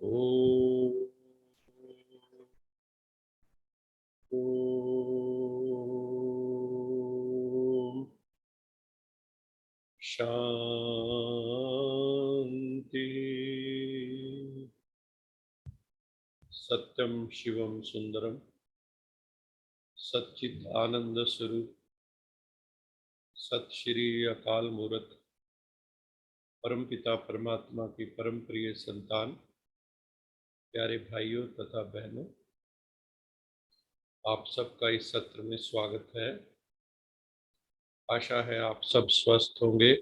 ओम शांति। सत्यम शिवम सुंदरम सच्चित आनंद स्वरूप सत श्री अकाल मूर्त परम पिता परमात्मा की परम प्रिय संतान, प्यारे भाइयों तथा बहनों, आप सबका इस सत्र में स्वागत है। आशा है आप सब स्वस्थ होंगे,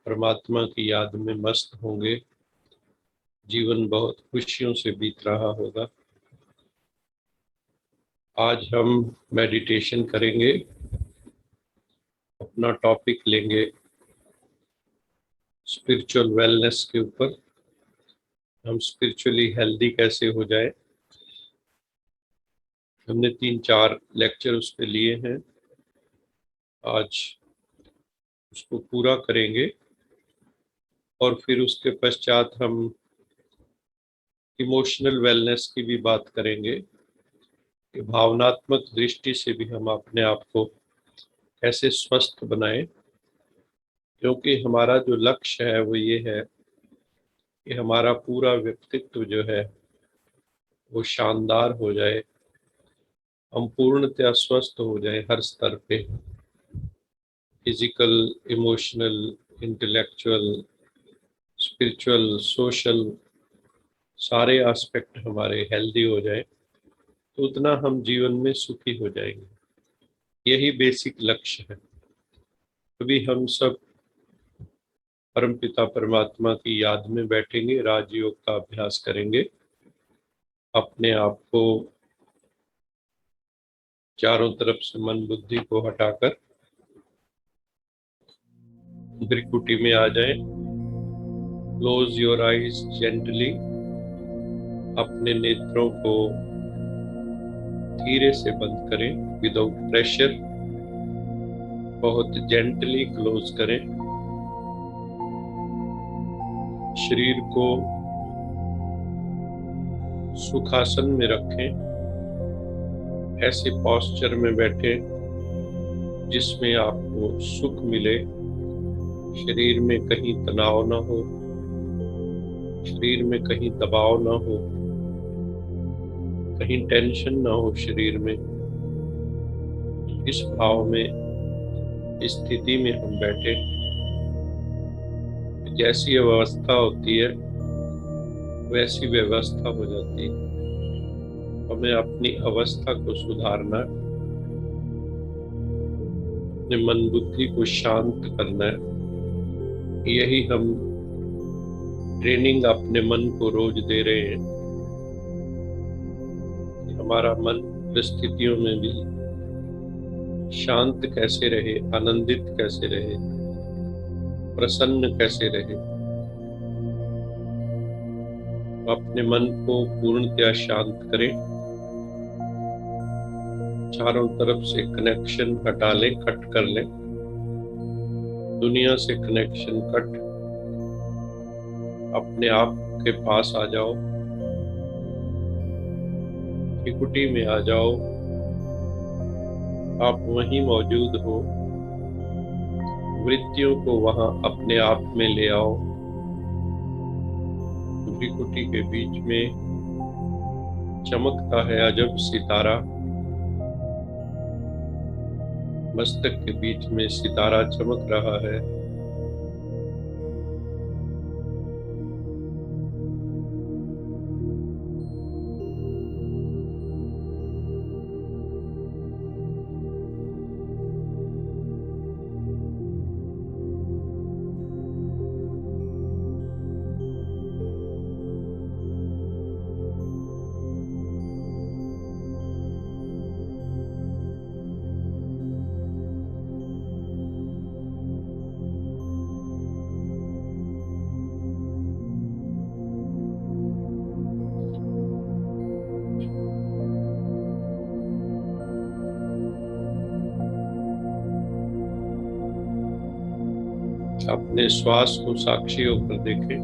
परमात्मा की याद में मस्त होंगे, जीवन बहुत खुशियों से बीत रहा होगा। आज हम मेडिटेशन करेंगे। अपना टॉपिक लेंगे स्पिरिचुअल वेलनेस के ऊपर। हम स्पिरिचुअली हेल्दी कैसे हो जाए। हमने 3-4 लेक्चर उस पे लिए हैं, आज उसको पूरा करेंगे और फिर उसके पश्चात हम इमोशनल वेलनेस की भी बात करेंगे कि भावनात्मक दृष्टि से भी हम अपने आप को कैसे स्वस्थ बनाएं, क्योंकि हमारा जो लक्ष्य है वो ये है कि हमारा पूरा व्यक्तित्व जो है वो शानदार हो जाए, हम पूर्णतया स्वस्थ हो जाए हर स्तर पे, physical, emotional, intellectual, spiritual, social, सारे एस्पेक्ट हमारे हेल्दी हो जाए तो उतना हम जीवन में सुखी हो जाएंगे। यही बेसिक लक्ष्य है। अभी हम सब परमपिता परमात्मा की याद में बैठेंगे, राजयोग का अभ्यास करेंगे, अपने आप को चारों तरफ से मन बुद्धि को हटाकर त्रिकुटी में आ जाएं। Close your eyes gently. अपने नेत्रों को धीरे से बंद करें, विदाउट प्रेशर, बहुत जेंटली क्लोज करें। शरीर को सुखासन में रखें, ऐसे पोस्चर में बैठे जिसमें आपको सुख मिले, शरीर में कहीं तनाव ना हो, शरीर में कहीं दबाव ना हो, कहीं टेंशन ना हो शरीर में। इस भाव में, इस स्थिति में हम बैठे। जैसी अवस्था होती है वैसी व्यवस्था हो जाती है। हमें अपनी अवस्था को सुधारना है, अपने मन बुद्धि को शांत करना है। यही हम ट्रेनिंग अपने मन को रोज दे रहे हैं। हमारा मन परिस्थितियों में भी शांत कैसे रहे, आनंदित कैसे रहे, प्रसन्न कैसे रहे। अपने मन को पूर्णतया शांत करें, चारों तरफ से कनेक्शन हटा लें, कट कर लें, दुनिया से कनेक्शन कट, अपने आप के पास आ जाओ, त्रिकुटी में आ जाओ। आप वहीं मौजूद हो, वृत्तियों को वहां अपने आप में ले आओ। त्रिकुटी के बीच में चमकता है अजब सितारा, मस्तक के बीच में सितारा चमक रहा है। अपने श्वास को साक्षी होकर देखें।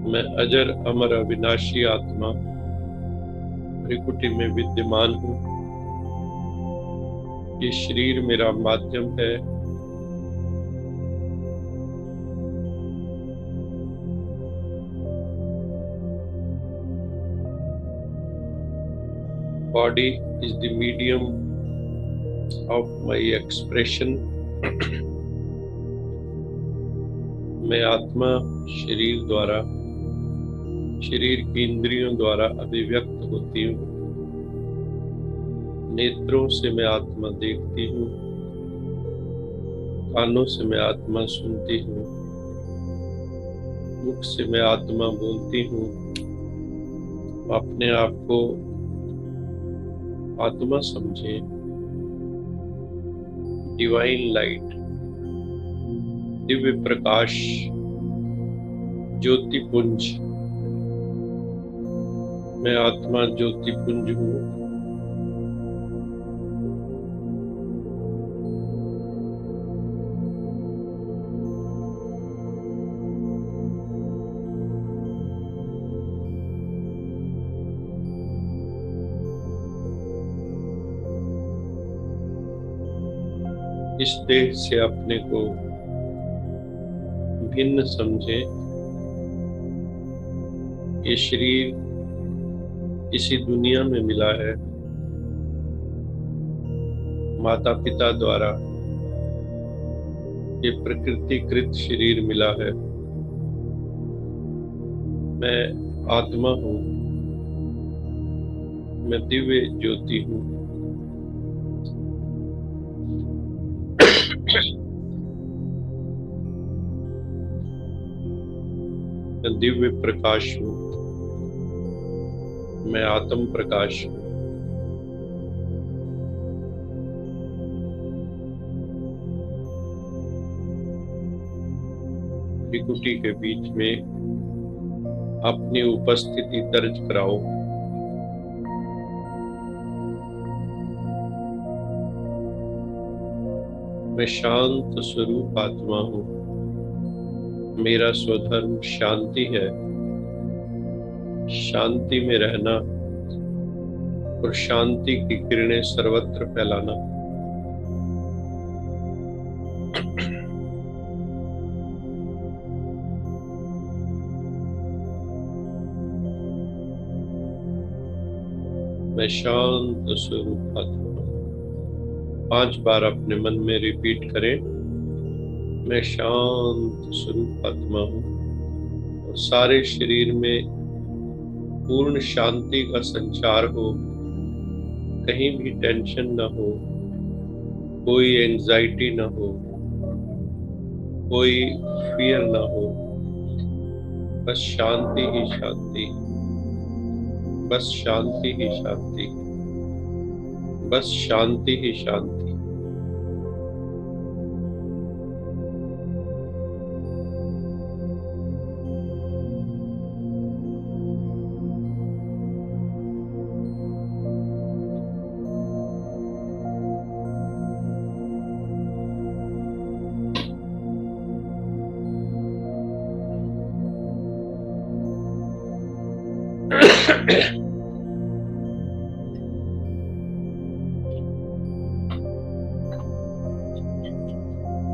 मैं अजर अमर अविनाशी आत्मा त्रिकुटी में विद्यमान हूँ। ये शरीर मेरा माध्यम है। Body is the medium of my expression. मैं आत्मा शरीर द्वारा, शरीर की इंद्रियों द्वारा अभिव्यक्त होती हूँ। नेत्रों से मैं आत्मा देखती हूँ, कानों से मैं आत्मा सुनती हूँ, मुख से मैं आत्मा बोलती हूँ। अपने आप को आत्मा समझे। डिवाइन लाइट, दिव्य प्रकाश, ज्योति पुंज। मैं आत्मा ज्योति पुंज हूँ। इस देह से अपने को भिन्न समझे। ये शरीर इसी दुनिया में मिला है, माता पिता द्वारा ये प्रकृतिकृत शरीर मिला है। मैं आत्मा हूँ, मैं दिव्य ज्योति हूँ। मैं दिव्य प्रकाश हूँ, मैं आत्म प्रकाश हूँ। त्रिकुटी के बीच में अपनी उपस्थिति दर्ज कराओ। मैं शांत स्वरूप आत्मा हूँ। मेरा स्वधर्म शांति है। शांति में रहना और शांति की किरणें सर्वत्र फैलाना। मैं शांत स्वरूप आत्मा हूँ। 5 बार अपने मन में रिपीट करें, मैं शांत स्वरूप आत्मा हूँ। और सारे शरीर में पूर्ण शांति का संचार हो। कहीं भी टेंशन ना हो, कोई एंजाइटी ना हो, कोई फियर ना हो। बस शांति ही शांति, बस शांति ही शांति, बस शांति ही शांति।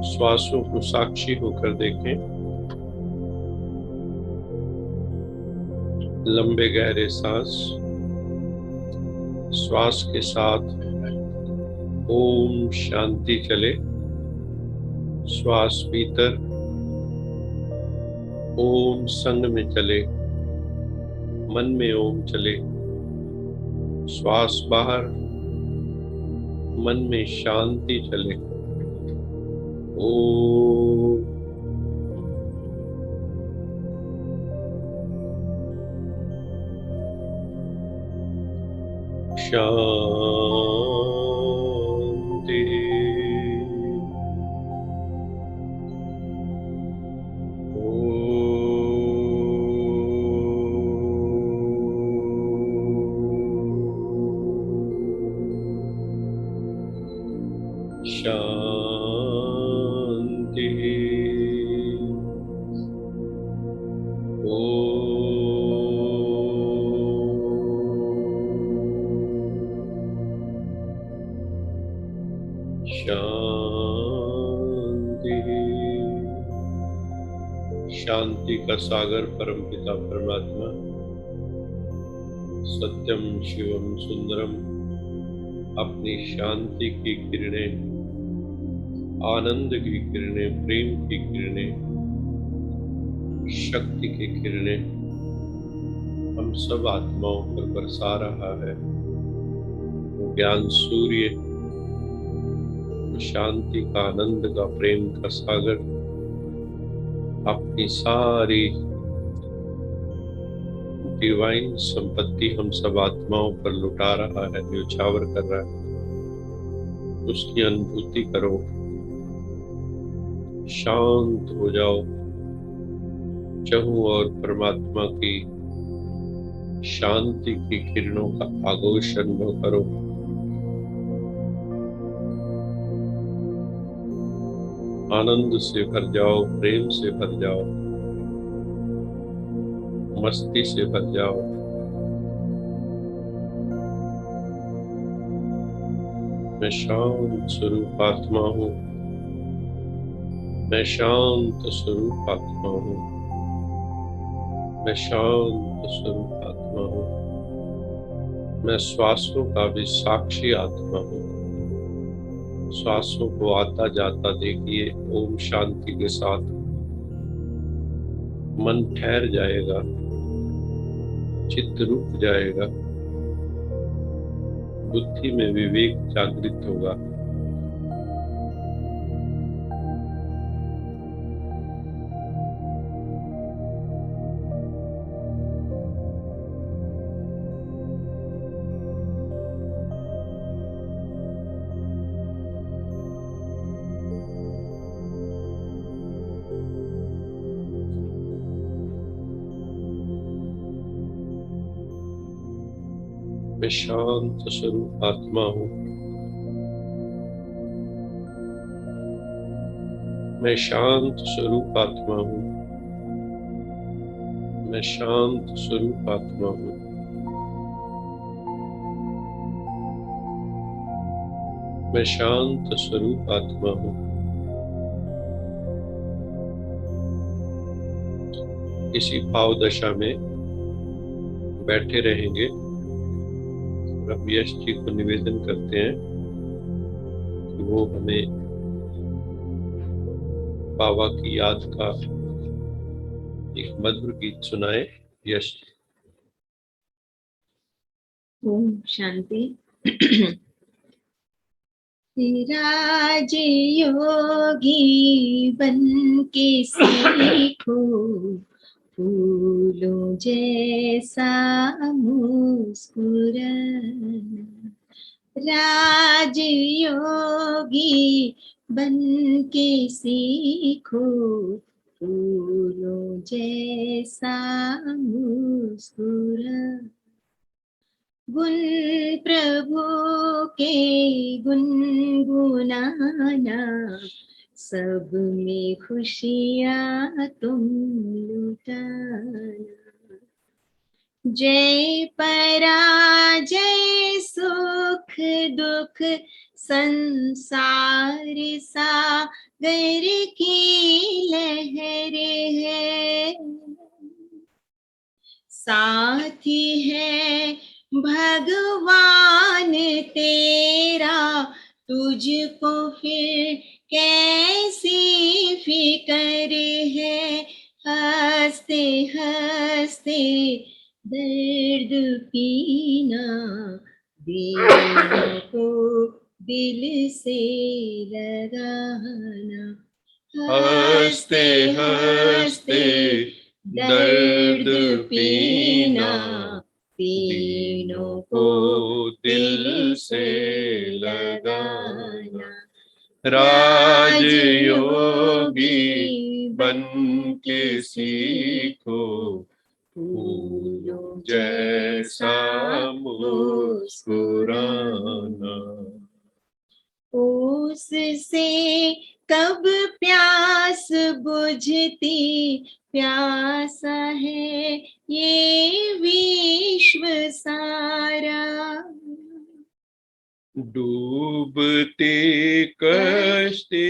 श्वासों को साक्षी होकर देखें। लंबे गहरे सांस। श्वास के साथ ओम शांति चले। श्वास भीतर ओम संग में चले, मन में ओम चले। श्वास बाहर, मन में शांति चले। ओम। शांति। शांति। ओम। शांति का सागर परम पिता परमात्मा, सत्यम शिवम सुंदरम, अपनी शांति की किरणें, आनंद की किरणें, प्रेम की किरणें, शक्ति की किरणें हम सब आत्माओं पर बरसा रहा है। वो ज्ञान सूर्य, शांति का, आनंद का, प्रेम का सागर अपनी सारी डिवाइन संपत्ति हम सब आत्माओं पर लुटा रहा है, न्यौछावर कर रहा है। उसकी अनुभूति करो, शांत हो जाओ, चहु और परमात्मा की शांति की किरणों का आगोश अनुभव करो। आनंद से भर जाओ, प्रेम से भर जाओ, मस्ती से भर जाओ। मैं शांत स्वरूप आत्मा हूँ, मैं शांत स्वरूप आत्मा हूँ, मैं शांत स्वरूप आत्मा हूँ। मैं श्वासों का भी साक्षी आत्मा हूँ। श्वासों को आता जाता देखिए, ओम शांति के साथ मन ठहर जाएगा, चित्त रुक जाएगा, बुद्धि में विवेक जागृत होगा। मैं शांत स्वरूप आत्मा हूँ, मैं शांत स्वरूप आत्मा हूँ, मैं शांत स्वरूप आत्मा हूँ। मैं शांत स्वरूप आत्मा हूँ। इसी भाव दशा में बैठे रहेंगे। अब यश जी को निवेदन करते हैं कि वो हमें बाबा की याद का एक मधुर गीत सुनाए। यश जी। ओम शांति। राज योगी बन के सीखो, फूलों जैसा मुस्कुराना। राज योगी बन के सीखो, फूलों जैसा मुस्कुराना। गुण प्रभु के गुनगुनाना, सब में खुशियाँ तुम लुटाना। जय पराजय सुख दुख संसार सागर की लहर है, साथी है भगवान तेरा, तुझको फिर कैसी फिकर है। हंसते हंसते दर्द पीना, दिलों को दिल से लगाना। हंसते हंसते दर्द पीना, तीनों को दिल से लगाना। राजयोगी बन के सीखो, फूलों जैसा मुस्कुराना। उससे कब प्यास बुझती, प्यासा है ये विश्व सारा। डूबते कश्ती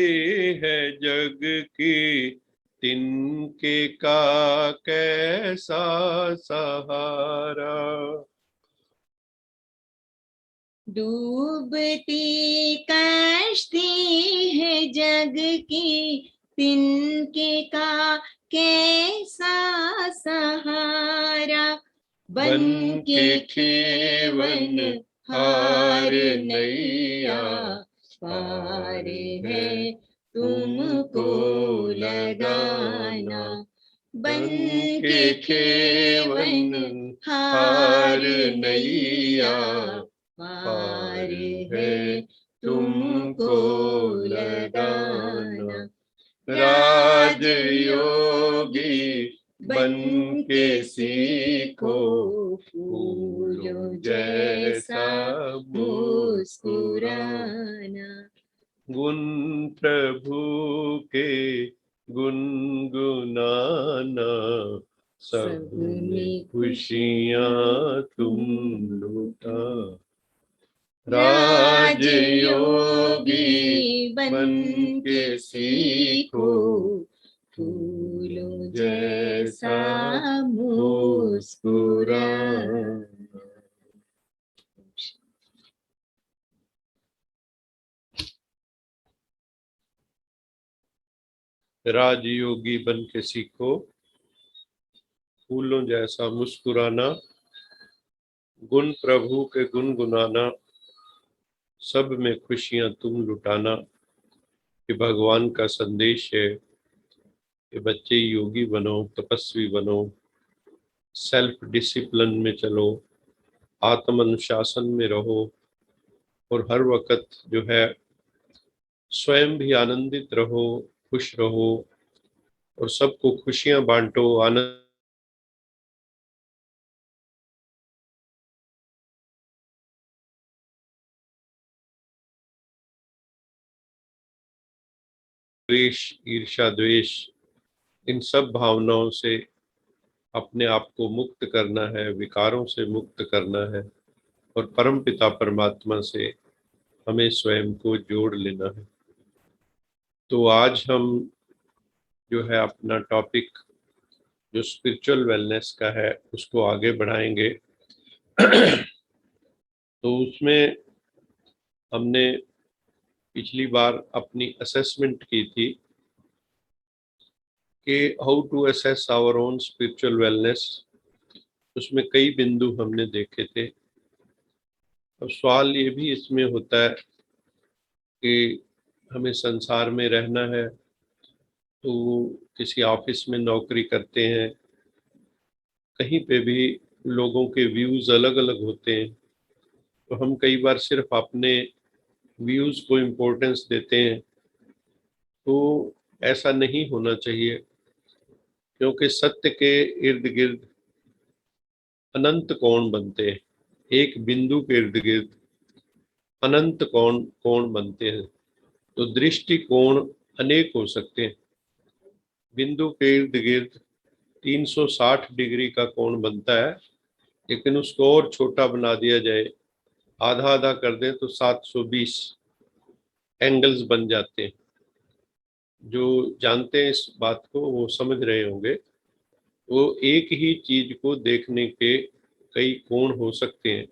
है जग की, तिनके का कैसा सहारा। डूबती कश्ती है जग की, तिनके का कैसा सहारा। बन के खेवन हार नैया, पार है तुमको लगाना। बन के खेवन हार नैया, पार है तुमको लगाना। राजयोगी बन के सीखो, फूलों जैसा मुस्कुराना। गुण प्रभु के गुनगुनाना, सब में खुशियाँ तुम लुटा। राजयोगी बन के सीखो, फूलों जैसा मुस्कुराना। राजयोगी बन के सीखो, फूलों जैसा मुस्कुराना। गुण प्रभु के गुनगुनाना, सब में खुशियां तुम लुटाना। कि भगवान का संदेश है कि बच्चे योगी बनो, तपस्वी बनो, सेल्फ डिसिप्लिन में चलो, आत्म अनुशासन में रहो, और हर वक्त जो है स्वयं भी आनंदित रहो, खुश रहो, और सबको खुशियां बांटो, आनंद द्वेष, ईर्ष्या, द्वेष, इन सब भावनाओं से अपने आप को मुक्त करना है, विकारों से मुक्त करना है, और परम पिता परमात्मा से हमें स्वयं को जोड़ लेना है। तो आज हम जो है अपना टॉपिक जो स्पिरिचुअल वेलनेस का है उसको आगे बढ़ाएंगे। तो उसमें हमने पिछली बार अपनी असेसमेंट की थी कि how to assess our own spiritual wellness. उसमें कई बिंदु हमने देखे थे। अब सवाल ये भी इसमें होता है कि हमें संसार में रहना है, तो किसी ऑफिस में नौकरी करते हैं, कहीं पे भी लोगों के व्यूज़ अलग अलग होते हैं, तो हम कई बार सिर्फ अपने व्यूज़ को इम्पोर्टेंस देते हैं। तो ऐसा नहीं होना चाहिए, क्योंकि सत्य के इर्द गिर्द अनंत कोण बनते हैं। एक बिंदु के इर्द गिर्द अनंत कोण बनते हैं। तो दृष्टिकोण अनेक हो सकते हैं। बिंदु के इर्द गिर्द 360 डिग्री का कोण बनता है, लेकिन उसको और छोटा बना दिया जाए, आधा आधा कर दें तो 720 एंगल्स बन जाते हैं। जो जानते हैं इस बात को वो समझ रहे होंगे। वो एक ही चीज को देखने के कई कोण हो सकते हैं।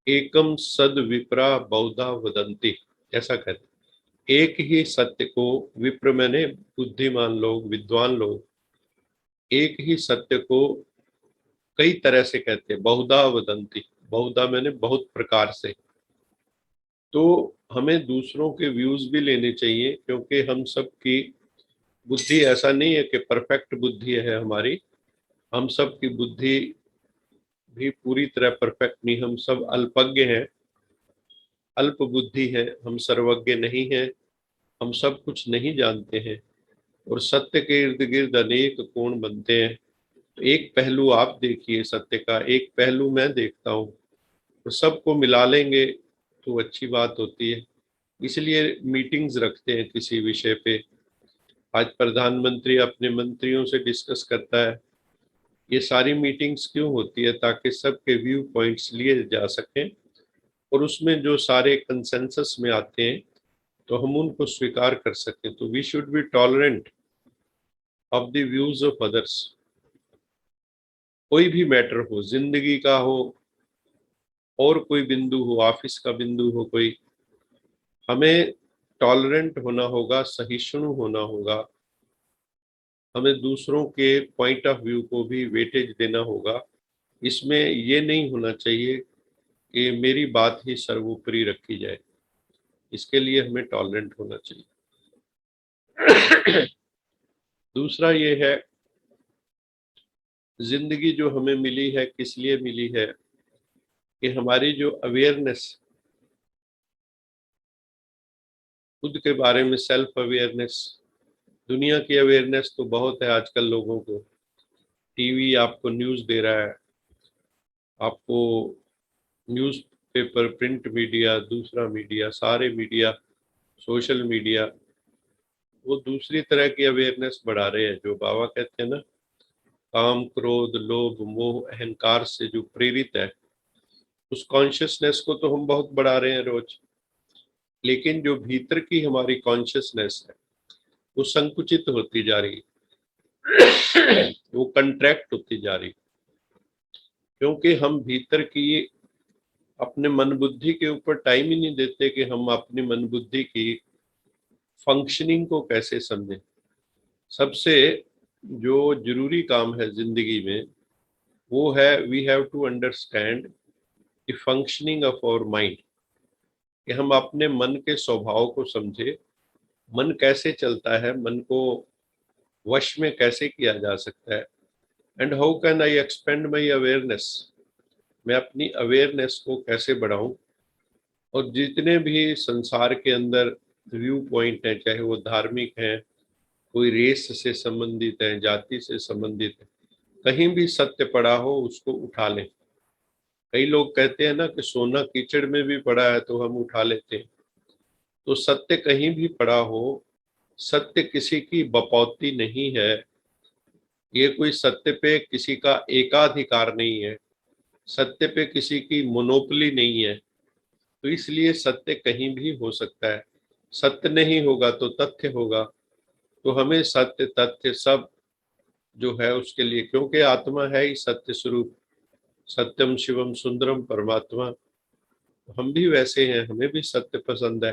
एकम सद विप्रा बहुधा वदंती, ऐसा कहते। एक ही सत्य को, विप्र मैंने बुद्धिमान लोग, विद्वान लोग, एक ही सत्य को कई तरह से कहते हैं। बहुधा वदंती, बहुधा मैंने बहुत प्रकार से। तो हमें दूसरों के व्यूज भी लेने चाहिए, क्योंकि हम सब की बुद्धि ऐसा नहीं है कि परफेक्ट बुद्धि है हमारी। हम सब की बुद्धि भी पूरी तरह परफेक्ट नहीं, हम सब अल्पज्ञ हैं, अल्प बुद्धि है, हम सर्वज्ञ नहीं हैं, हम सब कुछ नहीं जानते हैं। और सत्य के इर्द गिर्द अनेक कोण बनते हैं। तो एक पहलू आप देखिए सत्य का, एक पहलू मैं देखता हूँ, तो सबको मिला लेंगे तो अच्छी बात होती है। इसलिए मीटिंग्स रखते हैं किसी विषय पे। आज प्रधानमंत्री अपने मंत्रियों से डिस्कस करता है। ये सारी मीटिंग्स क्यों होती है? ताकि सबके व्यू पॉइंट्स लिए जा सकें, और उसमें जो सारे कंसेंसस में आते हैं तो हम उनको स्वीकार कर सकें। तो we should be tolerant. Of the views of others. कोई भी मैटर हो, जिंदगी का हो और कोई बिंदु हो, ऑफिस का बिंदु हो कोई, हमें टॉलरेंट होना होगा, सहिष्णु होना होगा। हमें दूसरों के पॉइंट ऑफ व्यू को भी वेटेज देना होगा। इसमें ये नहीं होना चाहिए कि मेरी बात ही सर्वोपरि रखी जाए। इसके लिए हमें टॉलरेंट होना चाहिए। दूसरा ये है, जिंदगी जो हमें मिली है किस लिए मिली है, कि हमारी जो अवेयरनेस, खुद के बारे में सेल्फ अवेयरनेस। दुनिया की अवेयरनेस तो बहुत है आजकल लोगों को, टीवी आपको न्यूज़ दे रहा है, आपको न्यूज़पेपर, प्रिंट मीडिया, दूसरा मीडिया, सारे मीडिया, सोशल मीडिया, वो दूसरी तरह की अवेयरनेस बढ़ा रहे हैं। जो बाबा कहते हैं ना, काम, क्रोध, लोभ, मोह, अहंकार से जो प्रेरित है, उस कॉन्शियसनेस को तो हम बहुत बढ़ा रहे हैं रोज, लेकिन जो भीतर की हमारी कॉन्शियसनेस है वो संकुचित होती जा रही है, वो कंट्रैक्ट होती जा रही, क्योंकि हम भीतर की अपने मन बुद्धि के ऊपर टाइम ही नहीं देते कि हम अपनी मन बुद्धि की फंक्शनिंग को कैसे समझें। सबसे जो जरूरी काम है जिंदगी में वो है, we have to understand the functioning of our mind, कि हम अपने मन के स्वभाव को समझे। मन कैसे चलता है, मन को वश में कैसे किया जा सकता है। And how can I expand my awareness, मैं अपनी अवेयरनेस को कैसे बढ़ाऊं। और जितने भी संसार के अंदर व्यू पॉइंट हैं, चाहे वो धार्मिक हैं, कोई रेस से संबंधित है, जाति से संबंधित है, कहीं भी सत्य पड़ा हो उसको उठा लें। कई लोग कहते हैं ना कि सोना कीचड़ में भी पड़ा है तो हम उठा लेते हैं। तो सत्य कहीं भी पड़ा हो, सत्य किसी की बपौती नहीं है, ये कोई सत्य पे किसी का एकाधिकार नहीं है, सत्य पे किसी की मोनोपली नहीं है। तो इसलिए सत्य कहीं भी हो सकता है। सत्य नहीं होगा तो तथ्य होगा। तो हमें सत्य तथ्य सब जो है उसके लिए, क्योंकि आत्मा है ही सत्य स्वरूप, सत्यम शिवम सुंदरम परमात्मा, हम भी वैसे हैं, हमें भी सत्य पसंद है।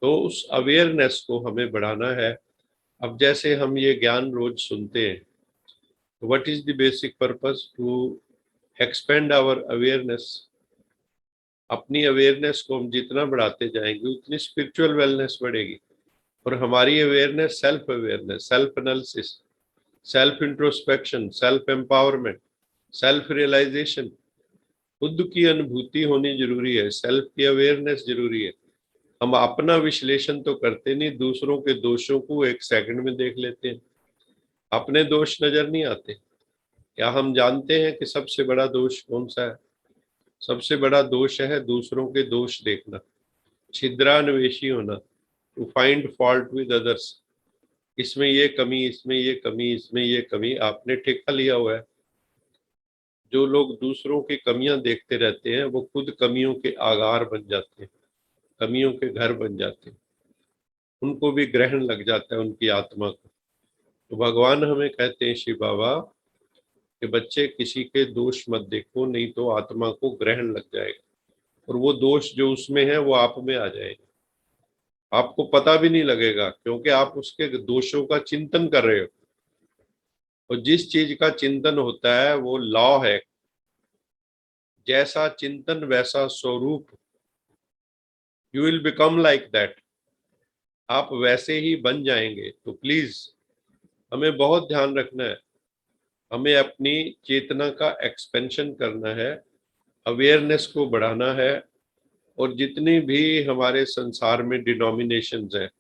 तो उस अवेयरनेस को हमें बढ़ाना है। अब जैसे हम ये ज्ञान रोज सुनते हैं, what is the basic purpose? To expand our awareness. अपनी अवेयरनेस को हम जितना बढ़ाते जाएंगे उतनी स्पिरिचुअल वेलनेस बढ़ेगी। और हमारी awareness, self analysis, self introspection, self empowerment, self realisation, खुद की अनुभूति होनी जरूरी है, सेल्फ की अवेयरनेस जरूरी है। हम अपना विश्लेषण तो करते नहीं, दूसरों के दोषों को एक सेकंड में देख लेते हैं, अपने दोष नजर नहीं आते। क्या हम जानते हैं कि सबसे बड़ा दोष कौन सा है? सबसे बड़ा दोष है दूसरों के दोष देखना, छिद्रान्वेषी होना, to find fault with others. इसमें ये कमी, इसमें ये कमी, इसमें ये कमी, आपने ठेका लिया हुआ है। जो लोग दूसरों की कमियां देखते रहते हैं वो खुद कमियों के आगार बन जाते हैं, कमियों के घर बन जाते हैं, उनको भी ग्रहण लग जाता है उनकी आत्मा को। तो भगवान हमें कहते हैं, शिव बाबा, कि बच्चे किसी के दोष मत देखो, नहीं तो आत्मा को ग्रहण लग जाएगा और वो दोष जो उसमें है वो आप में आ जाएगा। आपको पता भी नहीं लगेगा, क्योंकि आप उसके दोषों का चिंतन कर रहे हो। और जिस चीज का चिंतन होता है वो लॉ है, जैसा चिंतन वैसा स्वरूप। You will become like that, आप वैसे ही बन जाएंगे। तो प्लीज हमें बहुत ध्यान रखना है, हमें अपनी चेतना का एक्सपेंशन करना है, अवेयरनेस को बढ़ाना है। और जितनी भी हमारे संसार में डिनोमिनेशंस हैं,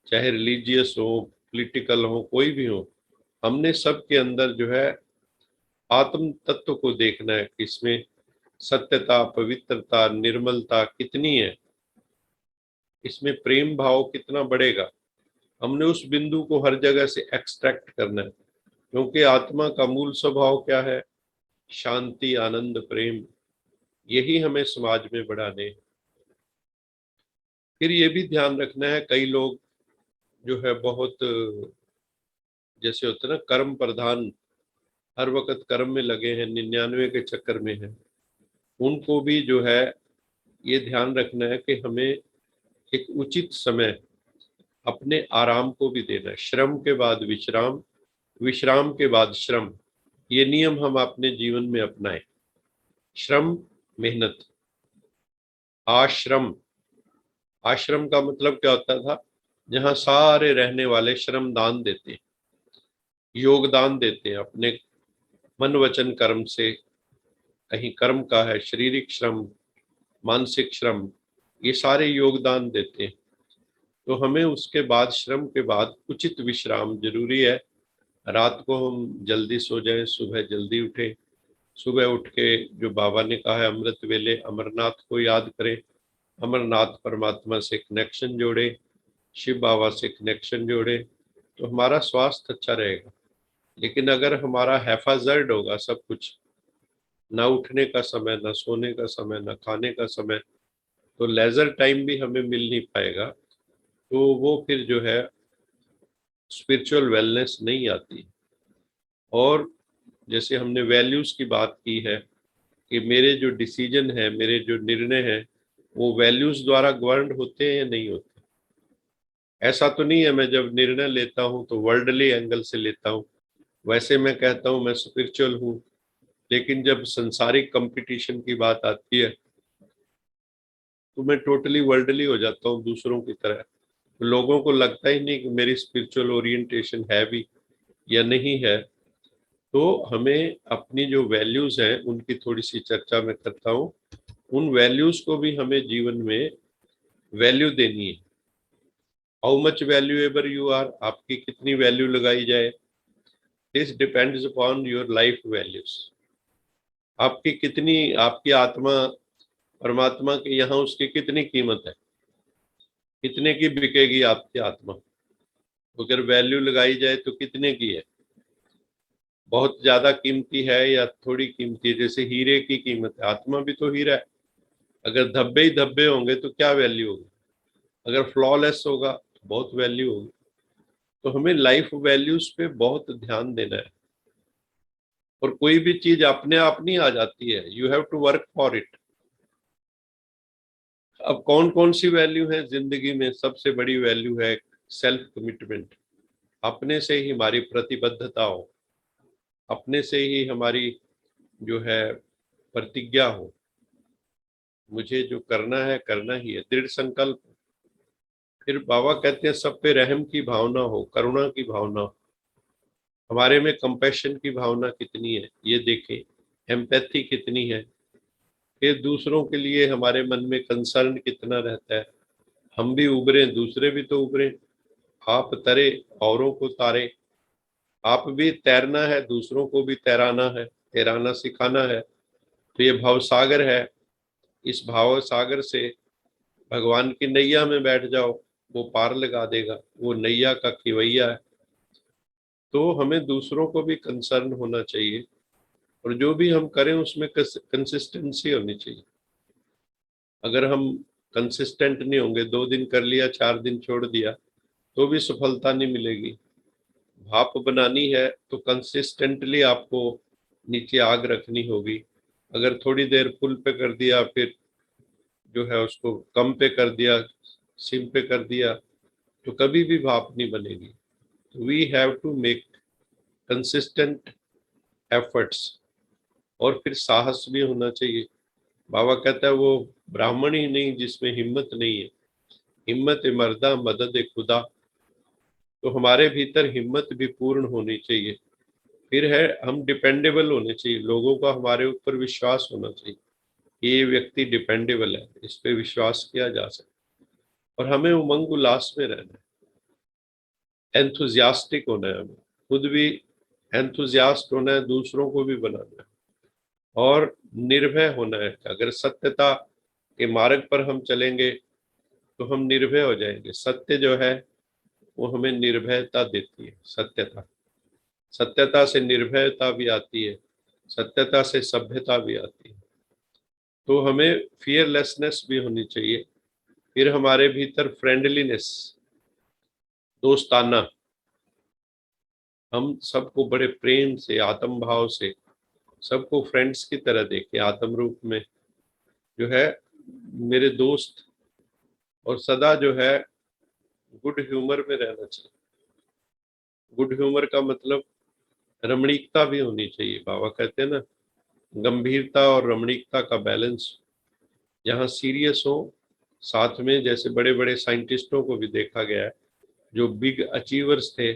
चाहे रिलीजियस हो, पॉलिटिकल हो, कोई भी हो, हमने सबके अंदर जो है आत्म तत्व को देखना है कि इसमें सत्यता, पवित्रता, निर्मलता कितनी है, इसमें प्रेम भाव कितना बढ़ेगा। हमने उस बिंदु को हर जगह से एक्सट्रैक्ट करना है, क्योंकि आत्मा का मूल स्वभाव क्या है? शांति, आनंद, प्रेम। यही हमें समाज में बढ़ाने हैं। फिर ये भी ध्यान रखना है, कई लोग जो है बहुत जैसे होता है ना कर्म प्रधान, हर वक्त कर्म में लगे हैं, 99 के चक्कर में है, उनको भी जो है ये ध्यान रखना है कि हमें एक उचित समय अपने आराम को भी देना है। श्रम के बाद विश्राम, विश्राम के बाद श्रम, ये नियम हम अपने जीवन में अपनाएं। श्रम मेहनत, आश्रम, आश्रम का मतलब क्या होता था, जहां सारे रहने वाले श्रम दान देते हैं, योगदान देते हैं अपने मन वचन कर्म से। कहीं कर्म का है, शारीरिक श्रम, मानसिक श्रम, ये सारे योगदान देते हैं। तो हमें उसके बाद, श्रम के बाद उचित विश्राम जरूरी है। रात को हम जल्दी सो जाएं, सुबह जल्दी उठें। सुबह उठ के जो बाबा ने कहा है अमृत वेले अमरनाथ को याद करें, अमरनाथ परमात्मा से कनेक्शन जोड़े, शिव बाबा से कनेक्शन जोड़े, तो हमारा स्वास्थ्य अच्छा रहेगा। लेकिन अगर हमारा हैफाजर्ड होगा सब कुछ, ना उठने का समय, ना सोने का समय, ना खाने का समय, तो लेजर टाइम भी हमें मिल नहीं पाएगा। तो वो फिर जो है स्पिरिचुअल वेलनेस नहीं आती। और जैसे हमने वैल्यूज की बात की है कि मेरे जो डिसीजन है, मेरे जो निर्णय हैं, वो वैल्यूज द्वारा गवर्न होते हैं या नहीं होते। ऐसा तो नहीं है मैं जब निर्णय लेता हूँ तो वर्ल्डली एंगल से लेता हूँ, वैसे मैं कहता हूँ मैं स्पिरिचुअल हूँ, लेकिन जब संसारिक कंपटीशन की बात आती है तो मैं टोटली वर्ल्डली हो जाता हूँ दूसरों की तरह। तो लोगों को लगता ही नहीं कि मेरी स्पिरिचुअल ओरिएंटेशन है भी या नहीं है। तो हमें अपनी जो वैल्यूज हैं उनकी थोड़ी सी चर्चा मैं करता हूँ। उन वैल्यूज को भी हमें जीवन में वैल्यू देनी है। How much valuable you are, आपकी कितनी वैल्यू लगाई जाए, this depends upon your life values. आपकी कितनी, आपकी आत्मा परमात्मा के यहाँ उसकी कितनी कीमत है, कितने की बिकेगी आपकी आत्मा, अगर वैल्यू लगाई जाए तो कितने की है, बहुत ज्यादा कीमती है या थोड़ी कीमती है। जैसे हीरे की कीमत है, आत्मा भी तो हीरा है। अगर धब्बे ही धब्बे होंगे तो क्या वैल्यू होगी, अगर फ्लॉलेस होगा तो बहुत वैल्यू होगी। तो हमें लाइफ वैल्यूज पे बहुत ध्यान देना है। और कोई भी चीज अपने आप नहीं आ जाती है, you have to work for it. अब कौन कौन सी वैल्यू है जिंदगी में, सबसे बड़ी वैल्यू है सेल्फ कमिटमेंट। अपने से ही हमारी प्रतिबद्धता हो, अपने से ही हमारी जो है प्रतिज्ञा हो, मुझे जो करना है करना ही है, दृढ़ संकल्प। फिर बाबा कहते हैं सब पे रहम की भावना हो, करुणा की भावना हो, हमारे में कंपैशन की भावना कितनी है ये देखें, एम्पैथी कितनी है, फिर दूसरों के लिए हमारे मन में कंसर्न कितना रहता है। हम भी उभरे, दूसरे भी तो उभरे, आप तरे औरों को तारे। आप भी तैरना है, दूसरों को भी तैराना है, तैराना सिखाना है। तो ये भाव सागर है, इस भाव सागर से भगवान की नैया में बैठ जाओ, वो पार लगा देगा, वो नैया का खिवैया है। तो हमें दूसरों को भी कंसर्न होना चाहिए, और जो भी हम करें उसमें कंसिस्टेंसी होनी चाहिए। अगर हम कंसिस्टेंट नहीं होंगे, 2 दिन कर लिया 4 दिन छोड़ दिया, तो भी सफलता नहीं मिलेगी। भाप बनानी है तो कंसिस्टेंटली आपको नीचे आग रखनी होगी। अगर थोड़ी देर फुल पे कर दिया, फिर जो है उसको कम पे कर दिया, सिम पे कर दिया, तो कभी भी भाप नहीं बनेगी। We have to make consistent efforts. और फिर साहस भी होना चाहिए। बाबा कहता है वो ब्राह्मण ही नहीं जिसमें हिम्मत नहीं है, हिम्मत मर्दा मदद खुदा। तो हमारे भीतर हिम्मत भी पूर्ण होनी चाहिए। फिर है हम डिपेंडेबल होने चाहिए, लोगों का हमारे ऊपर विश्वास होना चाहिए, ये व्यक्ति डिपेंडेबल है, इस पे विश्वास किया जा सकता है। और हमें उमंग उल्लास में रहना है, एंथुजियास्टिक होना है, हमें खुद भी एंथुजियास्ट होना है, दूसरों को भी बनाना है। और निर्भय होना है, अगर सत्यता के मार्ग पर हम चलेंगे तो हम निर्भय हो जाएंगे। सत्य जो है वो हमें निर्भयता देती है। सत्यता, सत्यता से निर्भयता भी आती है, सत्यता से सभ्यता भी आती है। तो हमें फियरलेसनेस भी होनी चाहिए। फिर हमारे भीतर फ्रेंडलीनेस, दोस्ताना, हम सबको बड़े प्रेम से, आत्म भाव से, सबको फ्रेंड्स की तरह देखें, आत्म रूप में जो है मेरे दोस्त, और सदा जो है गुड ह्यूमर में रहना चाहिए। गुड ह्यूमर का मतलब रमणीकता भी होनी चाहिए। बाबा कहते हैं ना, गंभीरता और रमणीकता का बैलेंस, जहाँ सीरियस हो, साथ में जैसे बड़े बड़े साइंटिस्टों को भी देखा गया है, जो बिग अचीवर्स थे,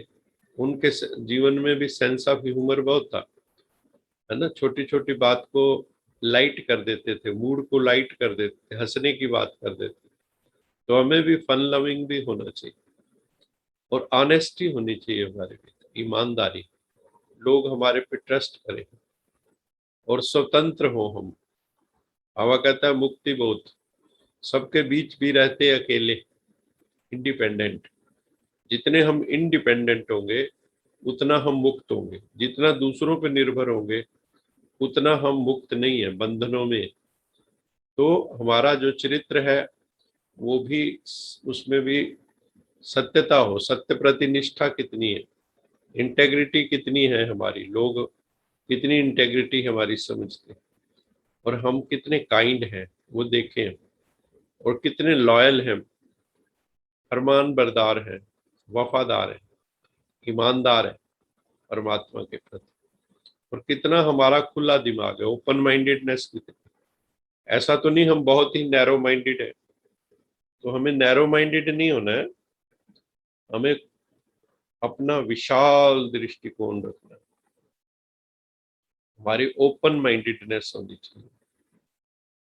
उनके जीवन में भी सेंस ऑफ ह्यूमर बहुत था, है ना। छोटी छोटी बात को लाइट कर देते थे, मूड को लाइट कर देते थे, हंसने की बात कर देते थे। तो हमें भी फन लविंग भी होना चाहिए, और ऑनेस्टी होनी चाहिए हमारे भीतर, ईमानदारी, लोग हमारे पे ट्रस्ट करें, और स्वतंत्र हो हम। बाबा कहता है मुक्ति बोध, सबके बीच भी रहते अकेले, इंडिपेंडेंट। जितने हम इंडिपेंडेंट होंगे उतना हम मुक्त होंगे, जितना दूसरों पर निर्भर होंगे उतना हम मुक्त नहीं है, बंधनों में। तो हमारा जो चरित्र है वो भी, उसमें भी सत्यता हो, सत्य प्रति निष्ठा कितनी है, इंटेग्रिटी कितनी है हमारी, लोग कितनी इंटेग्रिटी हमारी समझते हैं, और हम कितने काइंड हैं वो देखें, और कितने लॉयल हैं, फरमान बरदार हैं, वफादार हैं, ईमानदार है परमात्मा के प्रति, और कितना हमारा खुला दिमाग है, ओपन माइंडेडनेस कितनी। ऐसा तो नहीं हम बहुत ही नैरो माइंडेड है, तो हमें नैरो माइंडेड नहीं होना है, हमें अपना विशाल दृष्टिकोण रखना है, हमारी ओपन माइंडेडनेस होनी चाहिए।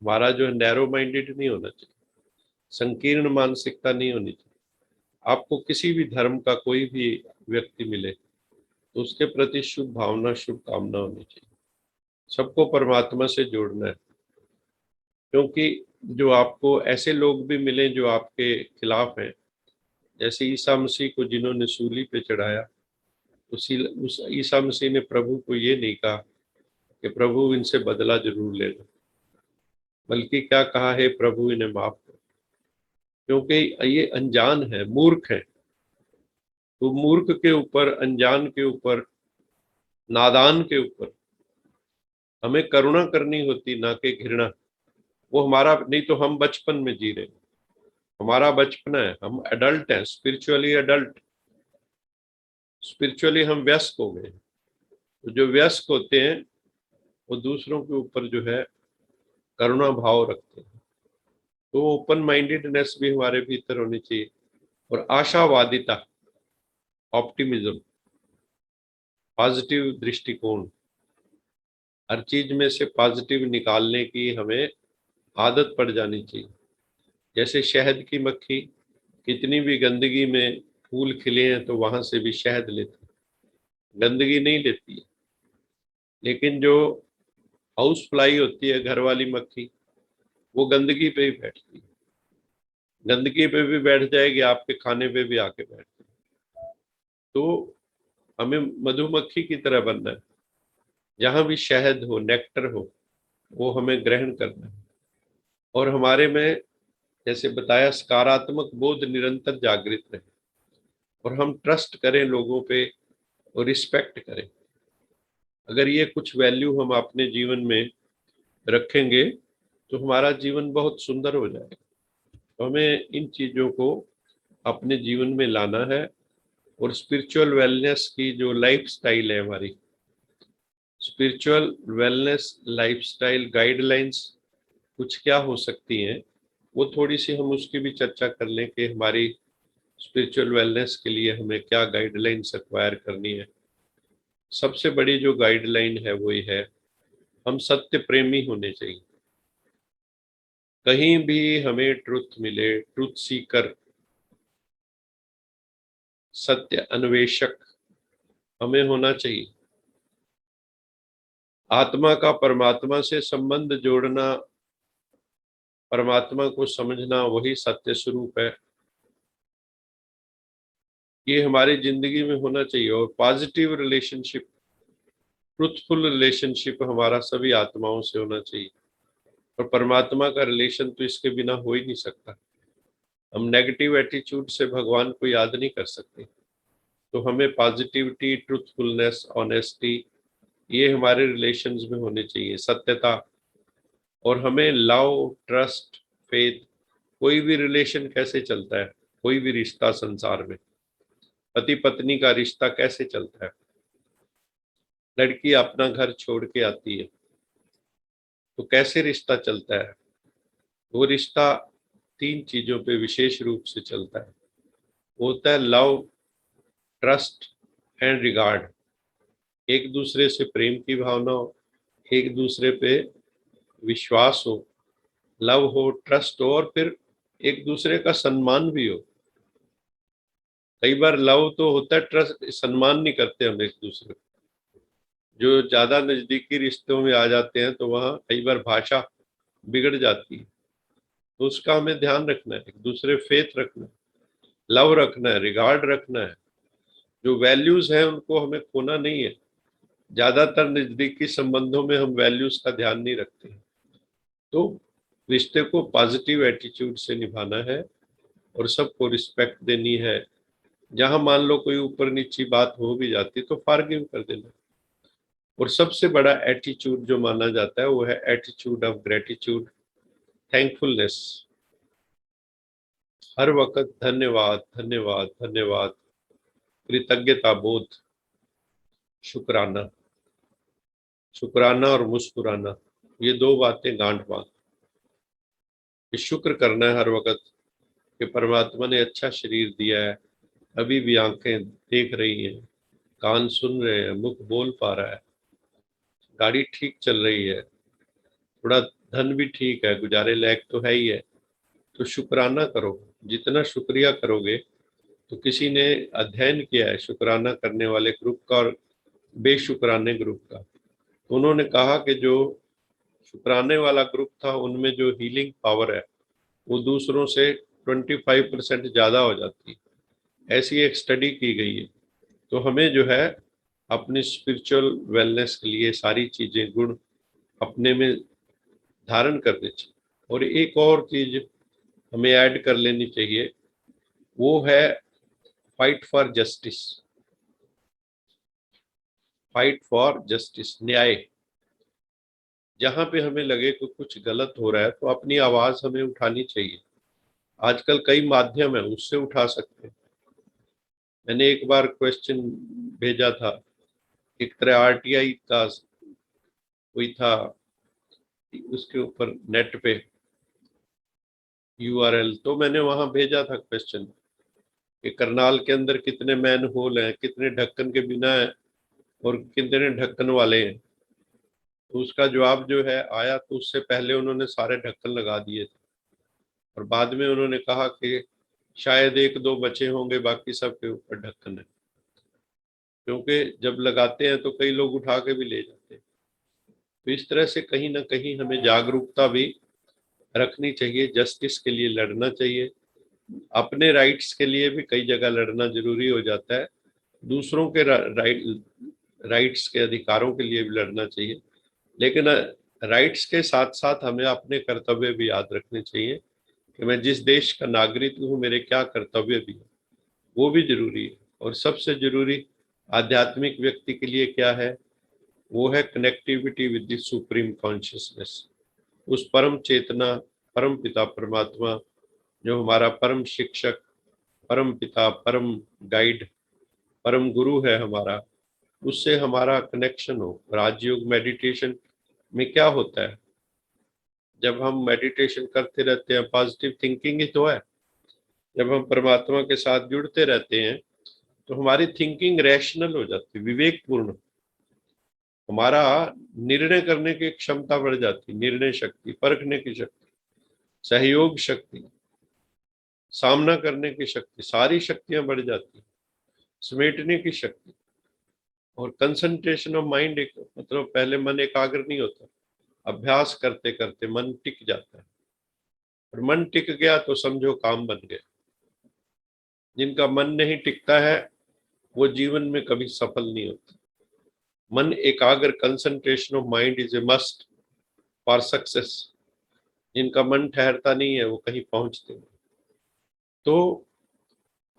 हमारा जो है नैरो माइंडेड नहीं होना चाहिए, संकीर्ण मानसिकता नहीं होनी चाहिए। आपको किसी भी धर्म का कोई भी व्यक्ति मिले तो उसके प्रति शुभ भावना, शुभकामना होनी चाहिए। सबको परमात्मा से जोड़ना है, क्योंकि जो आपको ऐसे लोग भी मिले जो आपके खिलाफ हैं, जैसे ईसा मसीह को जिन्होंने सूली पे चढ़ाया, उस ईसा मसीह ने प्रभु को ये नहीं कहा कि प्रभु इनसे बदला जरूर लेना, बल्कि क्या कहा है, प्रभु इन्हें माफ करो, क्योंकि ये अनजान है, मूर्ख है। तो मूर्ख के ऊपर, अनजान के ऊपर, नादान के ऊपर हमें करुणा करनी होती, ना कि घृणा। वो हमारा नहीं, तो हम बचपन में जी रहे, हमारा बचपना है, हम एडल्ट हैं, स्पिरिचुअली एडल्ट, स्पिरिचुअली हम व्यस्क हो गए। तो जो व्यस्क होते हैं वो दूसरों के ऊपर जो है करुणा भाव रखते हैं। तो ओपन माइंडेडनेस भी हमारे भीतर होनी चाहिए, और आशावादिता, ऑप्टिमिज्म, पॉजिटिव दृष्टिकोण, हर चीज में से पॉजिटिव निकालने की हमें आदत पड़ जानी चाहिए। जैसे शहद की मक्खी कितनी भी गंदगी में, फूल खिले हैं तो वहां से भी शहद लेती, गंदगी नहीं लेती है। लेकिन जो हाउस फ्लाई होती है, घर वाली मक्खी, वो गंदगी पे ही बैठती है, गंदगी पे भी बैठ जाएगी, आपके खाने पे भी आके बैठ जाएगी। तो हमें मधुमक्खी की तरह बनना है, जहां भी शहद हो, नेक्टर हो, वो हमें ग्रहण करना है। और हमारे में, जैसे बताया, सकारात्मक बोध निरंतर जागृत रहे, और हम ट्रस्ट करें लोगों पे, और रिस्पेक्ट करें। अगर ये कुछ वैल्यू हम अपने जीवन में रखेंगे तो हमारा जीवन बहुत सुंदर हो जाएगा। तो हमें इन चीजों को अपने जीवन में लाना है। और स्पिरिचुअल वेलनेस की जो लाइफ स्टाइल है हमारी, स्पिरिचुअल वेलनेस लाइफस्टाइल गाइडलाइंस कुछ क्या हो सकती हैं, वो थोड़ी सी हम उसकी भी चर्चा कर लें कि हमारी स्पिरिचुअल वेलनेस के लिए हमें क्या गाइडलाइंस एक्वायर करनी है। सबसे बड़ी जो गाइडलाइन है वो ये है, हम सत्य प्रेमी होने चाहिए। कहीं भी हमें ट्रुथ मिले, ट्रुथ सीकर, सत्य अन्वेषक हमें होना चाहिए। आत्मा का परमात्मा से संबंध जोड़ना, परमात्मा को समझना, वही सत्य स्वरूप है। ये हमारी जिंदगी में होना चाहिए। और पॉजिटिव रिलेशनशिप, ट्रुथफुल रिलेशनशिप हमारा सभी आत्माओं से होना चाहिए। और परमात्मा का रिलेशन तो इसके बिना हो ही नहीं सकता। हम नेगेटिव एटीट्यूड से भगवान को याद नहीं कर सकते। तो हमें पॉजिटिविटी, ट्रूथफुलनेस, ऑनेस्टी, ये हमारे रिलेशंस में होने चाहिए, सत्यता। और हमें लव, ट्रस्ट, फेथ, कोई भी रिलेशन कैसे चलता है, कोई भी रिश्ता संसार में, पति पत्नी का रिश्ता कैसे चलता है, लड़की अपना घर छोड़ के आती है तो कैसे रिश्ता चलता है। वो रिश्ता 3 चीजों पे विशेष रूप से चलता है। वो होता है लव, ट्रस्ट एंड रिगार्ड। एक दूसरे से प्रेम की भावना हो, एक दूसरे पे विश्वास हो, लव हो, ट्रस्ट हो, और फिर एक दूसरे का सम्मान भी हो। कई बार लव तो होता है, ट्रस्ट, सम्मान नहीं करते हम एक दूसरे को। जो ज्यादा नजदीकी रिश्तों में आ जाते हैं तो वहाँ कई बार भाषा बिगड़ जाती है। तो उसका हमें ध्यान रखना है, एक दूसरे फेथ रखना है, लव रखना है, रिगार्ड रखना है। जो वैल्यूज हैं उनको हमें खोना नहीं है। ज्यादातर नजदीकी संबंधों में हम वैल्यूज का ध्यान नहीं रखते हैं। तो रिश्ते को पॉजिटिव एटीट्यूड से निभाना है और सबको रिस्पेक्ट देनी है। जहां मान लो कोई ऊपर नीची बात हो भी जाती तो फॉरगिव कर देना। और सबसे बड़ा एटीट्यूड जो माना जाता है वो है एटीट्यूड ऑफ ग्रेटिट्यूड, थैंकफुलनेस। हर वक्त धन्यवाद धन्यवाद धन्यवाद, कृतज्ञता बोध, शुक्राना। शुक्राना और मुस्कुराना, ये 2 बातें गांठ बांध कि शुक्र करना है हर वक्त कि परमात्मा ने अच्छा शरीर दिया है, अभी भी आंखें देख रही हैं, कान सुन रहे हैं, मुख बोल पा रहा है, गाड़ी ठीक चल रही है, थोड़ा धन भी ठीक है, गुजारे लायक तो है ही है। तो शुक्राना करो। जितना शुक्रिया करोगे, तो किसी ने अध्ययन किया है शुक्राना करने वाले ग्रुप का और बेशुक्राने ग्रुप का। तो उन्होंने कहा कि जो शुक्राने वाला ग्रुप था उनमें जो हीलिंग पावर है वो दूसरों से 25% ज्यादा हो जाती है। ऐसी एक स्टडी की गई है। तो हमें जो है अपनी स्पिरिचुअल वेलनेस के लिए सारी चीजें, गुण अपने में धारण करने चाहिए। और एक और चीज हमें ऐड कर लेनी चाहिए, वो है fight for justice. Fight for justice, न्याय। जहां पे हमें लगे कि कुछ गलत हो रहा है तो अपनी आवाज हमें उठानी चाहिए। आजकल कई माध्यम है, उससे उठा सकते हैं। मैंने एक बार क्वेश्चन भेजा था, एक तरह आरटीआई का कोई था, उसके ऊपर नेट पे यूआरएल, तो मैंने वहां भेजा था क्वेश्चन कि करनाल के अंदर कितने मैन होल हैं, कितने ढक्कन के बिना है और कितने ढक्कन वाले हैं। तो उसका जवाब जो है आया, तो उससे पहले उन्होंने सारे ढक्कन लगा दिए थे और बाद में उन्होंने कहा कि शायद 1-2 बचे होंगे, बाकी सब के ऊपर ढक्कन है। क्योंकि जब लगाते हैं तो कई लोग उठा के भी ले जाते हैं। तो इस तरह से कहीं ना कहीं हमें जागरूकता भी रखनी चाहिए, जस्टिस के लिए लड़ना चाहिए। अपने राइट्स के लिए भी कई जगह लड़ना जरूरी हो जाता है, दूसरों के राइट्स के अधिकारों के लिए भी लड़ना चाहिए। लेकिन राइट्स के साथ साथ हमें अपने कर्तव्य भी याद रखने चाहिए कि मैं जिस देश का नागरिक हूँ, मेरे क्या कर्तव्य भी है, वो भी जरूरी है। और सबसे जरूरी आध्यात्मिक व्यक्ति के लिए क्या है, वो है connectivity with the supreme consciousness. उस परम चेतना, परम पिता परमात्मा, जो हमारा परम शिक्षक, परम पिता, परम गाइड, परम गुरु है हमारा, उससे हमारा कनेक्शन हो। राजयोग मेडिटेशन में क्या होता है, जब हम मेडिटेशन करते रहते हैं, पॉजिटिव थिंकिंग ही तो है। जब हम परमात्मा के साथ जुड़ते रहते हैं तो हमारी थिंकिंग रैशनल हो जाती है, विवेकपूर्ण। हमारा निर्णय करने की क्षमता बढ़ जाती, निर्णय शक्ति, परखने की शक्ति, सहयोग शक्ति, सामना करने की शक्ति, सारी शक्तियां बढ़ जाती, समेटने की शक्ति। और कंसंट्रेशन ऑफ माइंड, एक मतलब पहले मन एकाग्र नहीं होता, अभ्यास करते करते मन टिक जाता है। और मन टिक गया तो समझो काम बन गया। जिनका मन नहीं टिकता है वो जीवन में कभी सफल नहीं होता। मन एकाग्र, concentration of mind is a must for success. जिनका मन ठहरता नहीं है वो कहीं पहुंचते नहीं। तो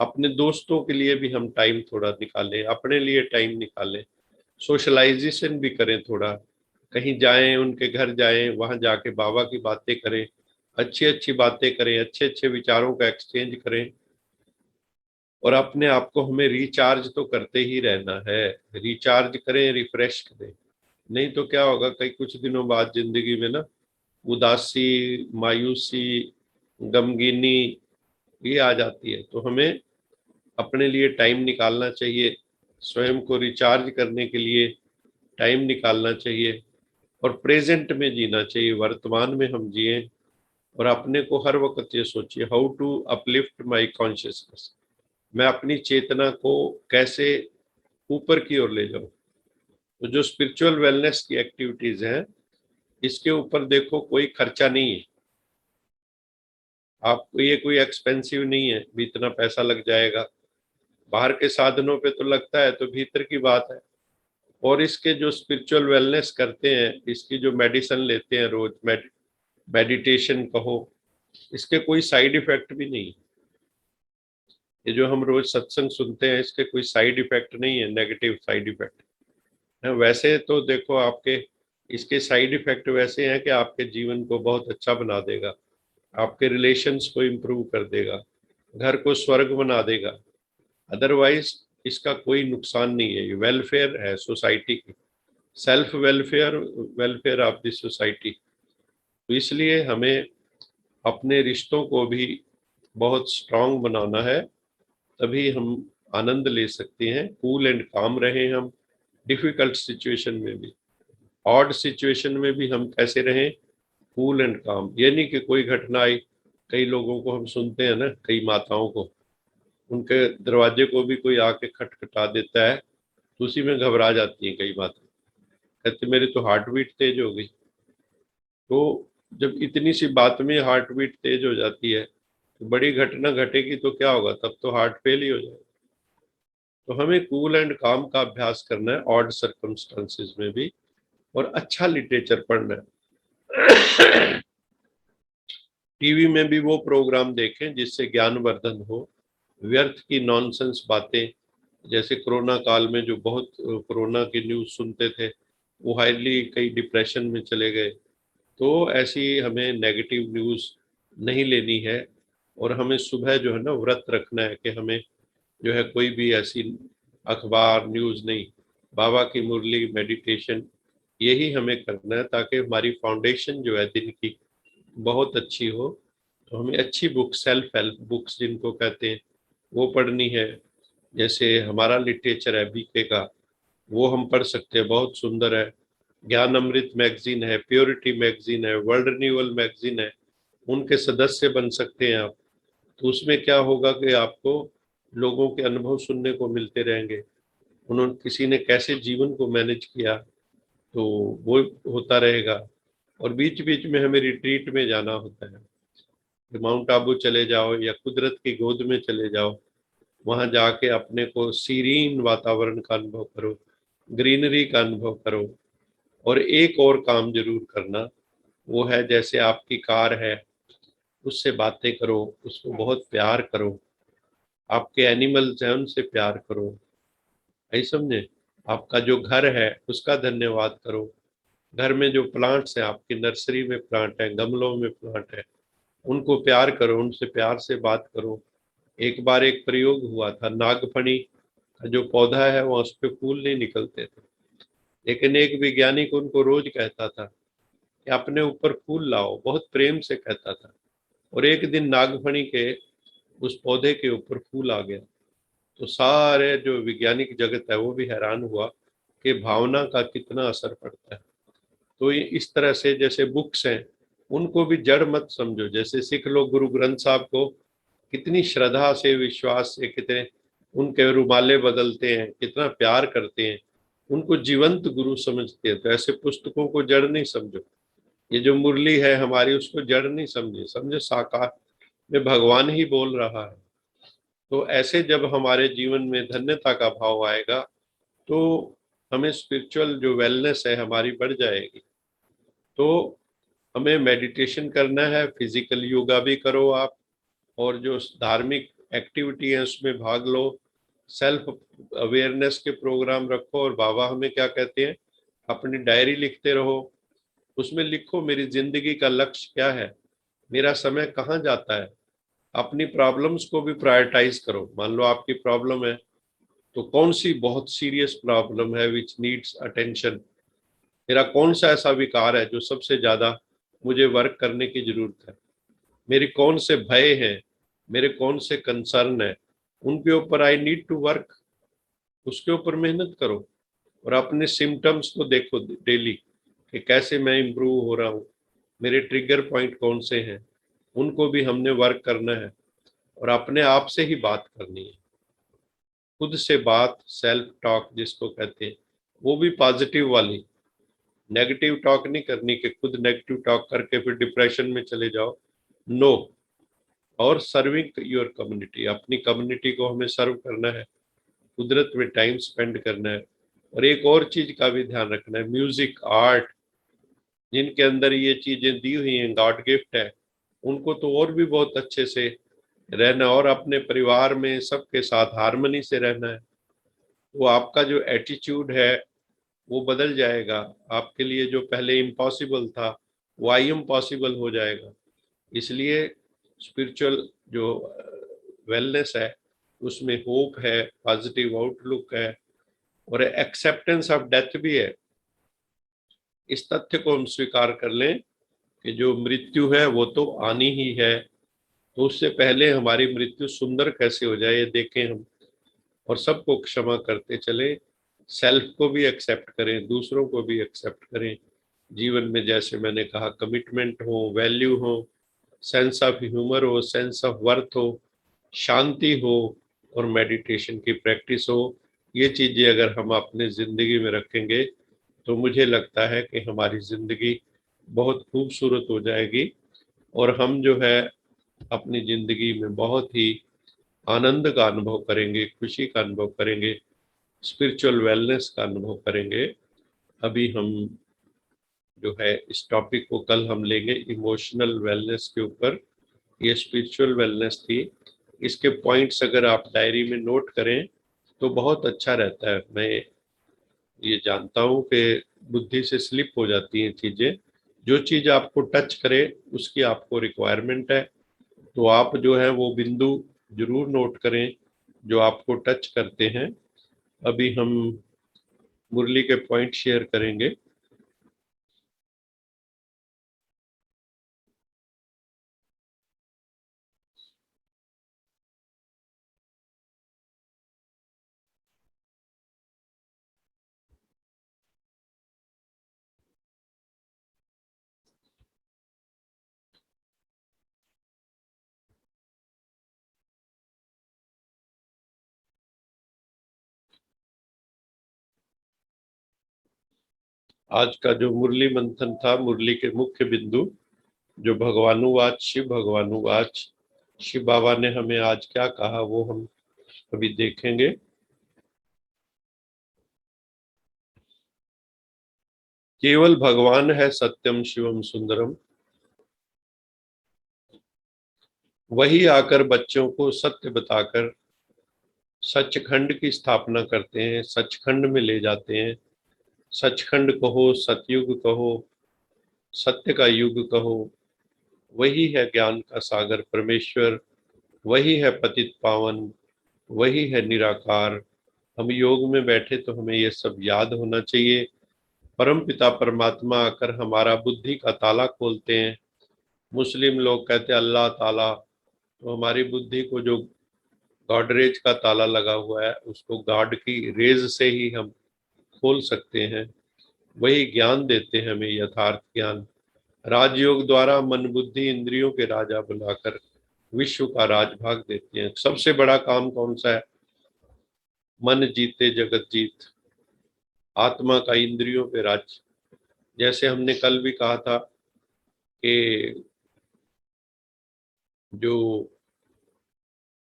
अपने दोस्तों के लिए भी हम टाइम थोड़ा निकालें, अपने लिए टाइम निकालें, सोशलाइजेशन भी करें, थोड़ा कहीं जाएं, उनके घर जाएं, वहां जाके बाबा की बातें करें, अच्छी अच्छी बातें करें, अच्छे अच्छे विचारों का एक्सचेंज करें। और अपने आप को हमें रिचार्ज तो करते ही रहना है, रिचार्ज करें, रिफ्रेश करें। नहीं तो क्या होगा, कई कुछ दिनों बाद जिंदगी में ना उदासी, मायूसी, गमगीनी ये आ जाती है। तो हमें अपने लिए टाइम निकालना चाहिए, स्वयं को रिचार्ज करने के लिए टाइम निकालना चाहिए, और प्रेजेंट में जीना चाहिए, वर्तमान में हम जिए। और अपने को हर वक्त ये सोचिए, how to uplift my consciousness, मैं अपनी चेतना को कैसे ऊपर की ओर ले जाऊं। तो जो स्पिरिचुअल वेलनेस की एक्टिविटीज हैं, इसके ऊपर देखो कोई खर्चा नहीं है, आपको ये कोई एक्सपेंसिव नहीं है भी इतना पैसा लग जाएगा। बाहर के साधनों पे तो लगता है, तो भीतर की बात है। और इसके जो स्पिरिचुअल वेलनेस करते हैं, इसकी जो मेडिसिन लेते हैं रोज, मेडिटेशन कहो, इसके कोई साइड इफेक्ट भी नहीं है। ये जो हम रोज सत्संग सुनते हैं, इसके कोई साइड इफेक्ट नहीं है, नेगेटिव साइड इफेक्ट है। वैसे तो देखो आपके इसके साइड इफेक्ट वैसे हैं कि आपके जीवन को बहुत अच्छा बना देगा, आपके रिलेशंस को इम्प्रूव कर देगा, घर को स्वर्ग बना देगा। अदरवाइज इसका कोई नुकसान नहीं है, ये वेलफेयर है सोसाइटी की, self welfare, welfare of the society. तो इसलिए हमें अपने रिश्तों को भी बहुत स्ट्रांग बनाना है, तभी हम आनंद ले सकते हैं, कूल एंड काम रहें हम डिफिकल्ट सिचुएशन में भी, ऑड सिचुएशन में भी हम कैसे रहें, कूल एंड काम। ये नहीं कि कोई घटना आई, कई लोगों को हम सुनते हैं ना, कई माताओं को, उनके दरवाजे को भी कोई आके खटखटा देता है तो उसी में घबरा जाती है कई माताएं, कहते मेरी तो हार्ट बीट तेज हो गई। तो जब इतनी सी बात में हार्ट बीट तेज हो जाती है, तो बड़ी घटना घटेगी तो क्या होगा, तब तो हार्ट फेल ही हो जाएगा। तो हमें कूल एंड काम का अभ्यास करना है ऑड सर्कमस्टांसिस में भी, और अच्छा लिटरेचर पढ़ना है। टीवी में भी वो प्रोग्राम देखें जिससे ज्ञानवर्धन हो, व्यर्थ की नॉनसेंस बातें, जैसे कोरोना काल में जो बहुत कोरोना की न्यूज़ सुनते थे, वो हाईली कई डिप्रेशन में चले गए। तो ऐसी हमें नेगेटिव न्यूज़ नहीं लेनी है, और हमें सुबह जो है ना व्रत रखना है कि हमें जो है कोई भी ऐसी अखबार न्यूज़ नहीं, बाबा की मुरली, मेडिटेशन, यही हमें करना है, ताकि हमारी फाउंडेशन जो है दिन की बहुत अच्छी हो। तो हमें अच्छी बुक, सेल्फ हेल्प बुक्स जिनको कहते हैं, वो पढ़नी है। जैसे हमारा लिटरेचर है बीके का, वो हम पढ़ सकते हैं, बहुत सुंदर है। ज्ञान अमृत मैगजीन है, प्योरिटी मैगजीन है, वर्ल्ड रिन्यूअल मैगजीन है, उनके सदस्य बन सकते हैं आप। तो उसमें क्या होगा कि आपको लोगों के अनुभव सुनने को मिलते रहेंगे, उन्होंने किसी ने कैसे जीवन को मैनेज किया, तो वो होता रहेगा। और बीच बीच में हमें रिट्रीट में जाना होता है, माउंट आबू चले जाओ या कुदरत की गोद में चले जाओ, वहां जाके अपने को सीरीन वातावरण का अनुभव करो, ग्रीनरी का अनुभव करो। और एक और काम जरूर करना, वो है जैसे आपकी कार है, उससे बातें करो, उसको बहुत प्यार करो, आपके एनिमल्स हैं उनसे प्यार करो, ऐसे समझे। आपका जो घर है उसका धन्यवाद करो, घर में जो प्लांट्स हैं, आपकी नर्सरी में प्लांट है, गमलों में प्लांट है, उनको प्यार करो, उनसे प्यार से बात करो। एक बार एक प्रयोग हुआ था, नागफनी का जो पौधा है वहाँ उस पे फूल नहीं निकलते थे, लेकिन एक वैज्ञानिक उनको रोज कहता था कि अपने ऊपर फूल लाओ, बहुत प्रेम से कहता था। और एक दिन नागफनी के उस पौधे के ऊपर फूल आ गया, तो सारे जो वैज्ञानिक जगत है वो भी हैरान हुआ कि भावना का कितना असर पड़ता है। तो इस तरह से जैसे बुक्स हैं, उनको भी जड़ मत समझो। जैसे सिख लोग गुरु ग्रंथ साहब को कितनी श्रद्धा से, विश्वास से, कितने उनके रुमाले बदलते हैं, कितना प्यार करते हैं, उनको जीवंत गुरु समझते हैं। तो ऐसे पुस्तकों को जड़ नहीं समझो। ये जो मुरली है हमारी, उसको जड़ नहीं समझे, समझे साकार में भगवान ही बोल रहा है। तो ऐसे जब हमारे जीवन में धन्यता का भाव आएगा, तो हमें स्पिरिचुअल जो वेलनेस है हमारी बढ़ जाएगी। तो हमें मेडिटेशन करना है, फिजिकल योगा भी करो आप, और जो धार्मिक एक्टिविटी है उसमें भाग लो, सेल्फ अवेयरनेस के प्रोग्राम रखो। और बाबा हमें क्या कहते हैं, अपनी डायरी लिखते रहो, उसमें लिखो मेरी जिंदगी का लक्ष्य क्या है, मेरा समय कहाँ जाता है। अपनी प्रॉब्लम्स को भी प्रायोरिटाइज करो। मान लो आपकी प्रॉब्लम है तो कौन सी बहुत सीरियस प्रॉब्लम है विच नीड्स अटेंशन, मेरा कौन सा ऐसा विकार है जो सबसे ज्यादा मुझे वर्क करने की जरूरत है, मेरे कौन से भय हैं, मेरे कौन से कंसर्न है, उनके ऊपर आई नीड टू वर्क, उसके ऊपर मेहनत करो। और अपने सिम्टम्स को देखो डेली कि कैसे मैं इम्प्रूव हो रहा हूँ, मेरे ट्रिगर पॉइंट कौन से हैं, उनको भी हमने वर्क करना है। और अपने आप से ही बात करनी है, खुद से बात, सेल्फ टॉक जिसको कहते हैं, वो भी पॉजिटिव वाली, नेगेटिव टॉक नहीं करनी कि खुद नेगेटिव टॉक करके फिर डिप्रेशन में चले जाओ। नो। और सर्विंग योर कम्युनिटी, अपनी कम्युनिटी को हमें सर्व करना है, कुदरत में टाइम स्पेंड करना है। और एक और चीज का भी ध्यान रखना है, म्यूजिक, आर्ट, जिनके अंदर ये चीजें दी हुई हैं, गॉड गिफ्ट है, उनको तो और भी बहुत अच्छे से रहना, और अपने परिवार में सबके साथ हार्मनी से रहना है। वो आपका जो एटीट्यूड है वो बदल जाएगा, आपके लिए जो पहले इम्पॉसिबल था वो आई एम पॉसिबल हो जाएगा। इसलिए स्पिरिचुअल जो वेलनेस है उसमें होप है, पॉजिटिव आउटलुक है, और एक्सेप्टेंस ऑफ डेथ भी है। इस तथ्य को हम स्वीकार कर लें कि जो मृत्यु है वो तो आनी ही है, तो उससे पहले हमारी मृत्यु सुंदर कैसे हो जाए ये देखें हम, और सबको क्षमा करते चले, सेल्फ को भी एक्सेप्ट करें, दूसरों को भी एक्सेप्ट करें। जीवन में जैसे मैंने कहा, कमिटमेंट हो, वैल्यू हो, सेंस ऑफ ह्यूमर हो, सेंस ऑफ वर्थ हो, शांति हो, और मेडिटेशन की प्रैक्टिस हो। ये चीजें अगर हम अपने जिंदगी में रखेंगे तो मुझे लगता है कि हमारी जिंदगी बहुत खूबसूरत हो जाएगी, और हम जो है अपनी जिंदगी में बहुत ही आनंद का अनुभव करेंगे, खुशी का अनुभव करेंगे, स्पिरिचुअल वेलनेस का अनुभव करेंगे। अभी हम जो है इस टॉपिक को कल हम लेंगे इमोशनल वेलनेस के ऊपर। ये स्पिरिचुअल वेलनेस थी, इसके पॉइंट्स अगर आप डायरी में नोट करें तो बहुत अच्छा रहता है। मैं ये जानता हूँ कि बुद्धि से स्लिप हो जाती हैं चीजें, जो चीज आपको टच करे उसकी आपको रिक्वायरमेंट है, तो आप जो है वो बिंदु जरूर नोट करें जो आपको टच करते हैं। अभी हम मुरली के पॉइंट शेयर करेंगे। आज का जो मुरली मंथन था, मुरली के मुख्य बिंदु जो भगवानुवाच, शिव भगवानुवाच, शिव बाबा ने हमें आज क्या कहा वो हम अभी देखेंगे। केवल भगवान है सत्यम शिवम सुंदरम, वही आकर बच्चों को सत्य बताकर सचखंड की स्थापना करते हैं, सचखंड में ले जाते हैं। सचखंड कहो, सतयुग कहो, सत्य का युग कहो, वही है ज्ञान का सागर परमेश्वर, वही है पतित पावन, वही है निराकार। हम योग में बैठे तो हमें ये सब याद होना चाहिए। परम पिता परमात्मा आकर हमारा बुद्धि का ताला खोलते हैं। मुस्लिम लोग कहते हैं अल्लाह ताला, तो हमारी बुद्धि को जो गॉडरेज का ताला लगा हुआ है उसको गॉड की रेज से ही हम खोल सकते हैं। वही ज्ञान देते हैं हमें, यथार्थ ज्ञान। राजयोग द्वारा मन बुद्धि इंद्रियों के राजा बुलाकर विश्व का राजभाग देते हैं। सबसे बड़ा काम कौन सा है? मन जीते जगत जीत, आत्मा का इंद्रियों पे राज। जैसे हमने कल भी कहा था कि जो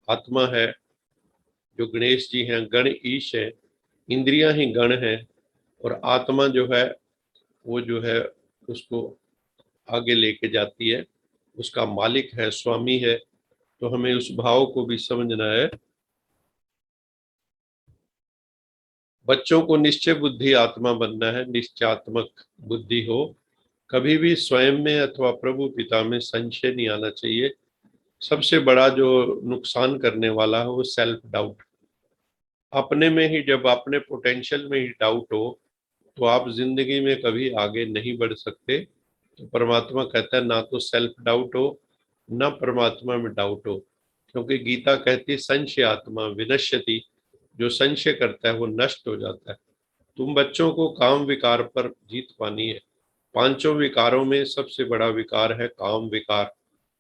आत्मा है, जो गणेश जी हैं, गण ईश है, इंद्रियां ही गण है, और आत्मा जो है वो जो है उसको आगे लेके जाती है, उसका मालिक है, स्वामी है। तो हमें उस भाव को भी समझना है। बच्चों को निश्चय बुद्धि आत्मा बनना है, निश्चयात्मक बुद्धि हो। कभी भी स्वयं में अथवा प्रभु पिता में संशय नहीं आना चाहिए। सबसे बड़ा जो नुकसान करने वाला है वो सेल्फ डाउट। अपने में ही, जब अपने पोटेंशियल में ही डाउट हो तो आप जिंदगी में कभी आगे नहीं बढ़ सकते। तो परमात्मा कहता है ना तो सेल्फ डाउट हो, ना परमात्मा में डाउट हो। क्योंकि गीता कहती है संशय आत्मा विनश्यति, जो संशय करता है वो नष्ट हो जाता है। तुम बच्चों को काम विकार पर जीत पानी है। पांचों विकारों में सबसे बड़ा विकार है काम विकार,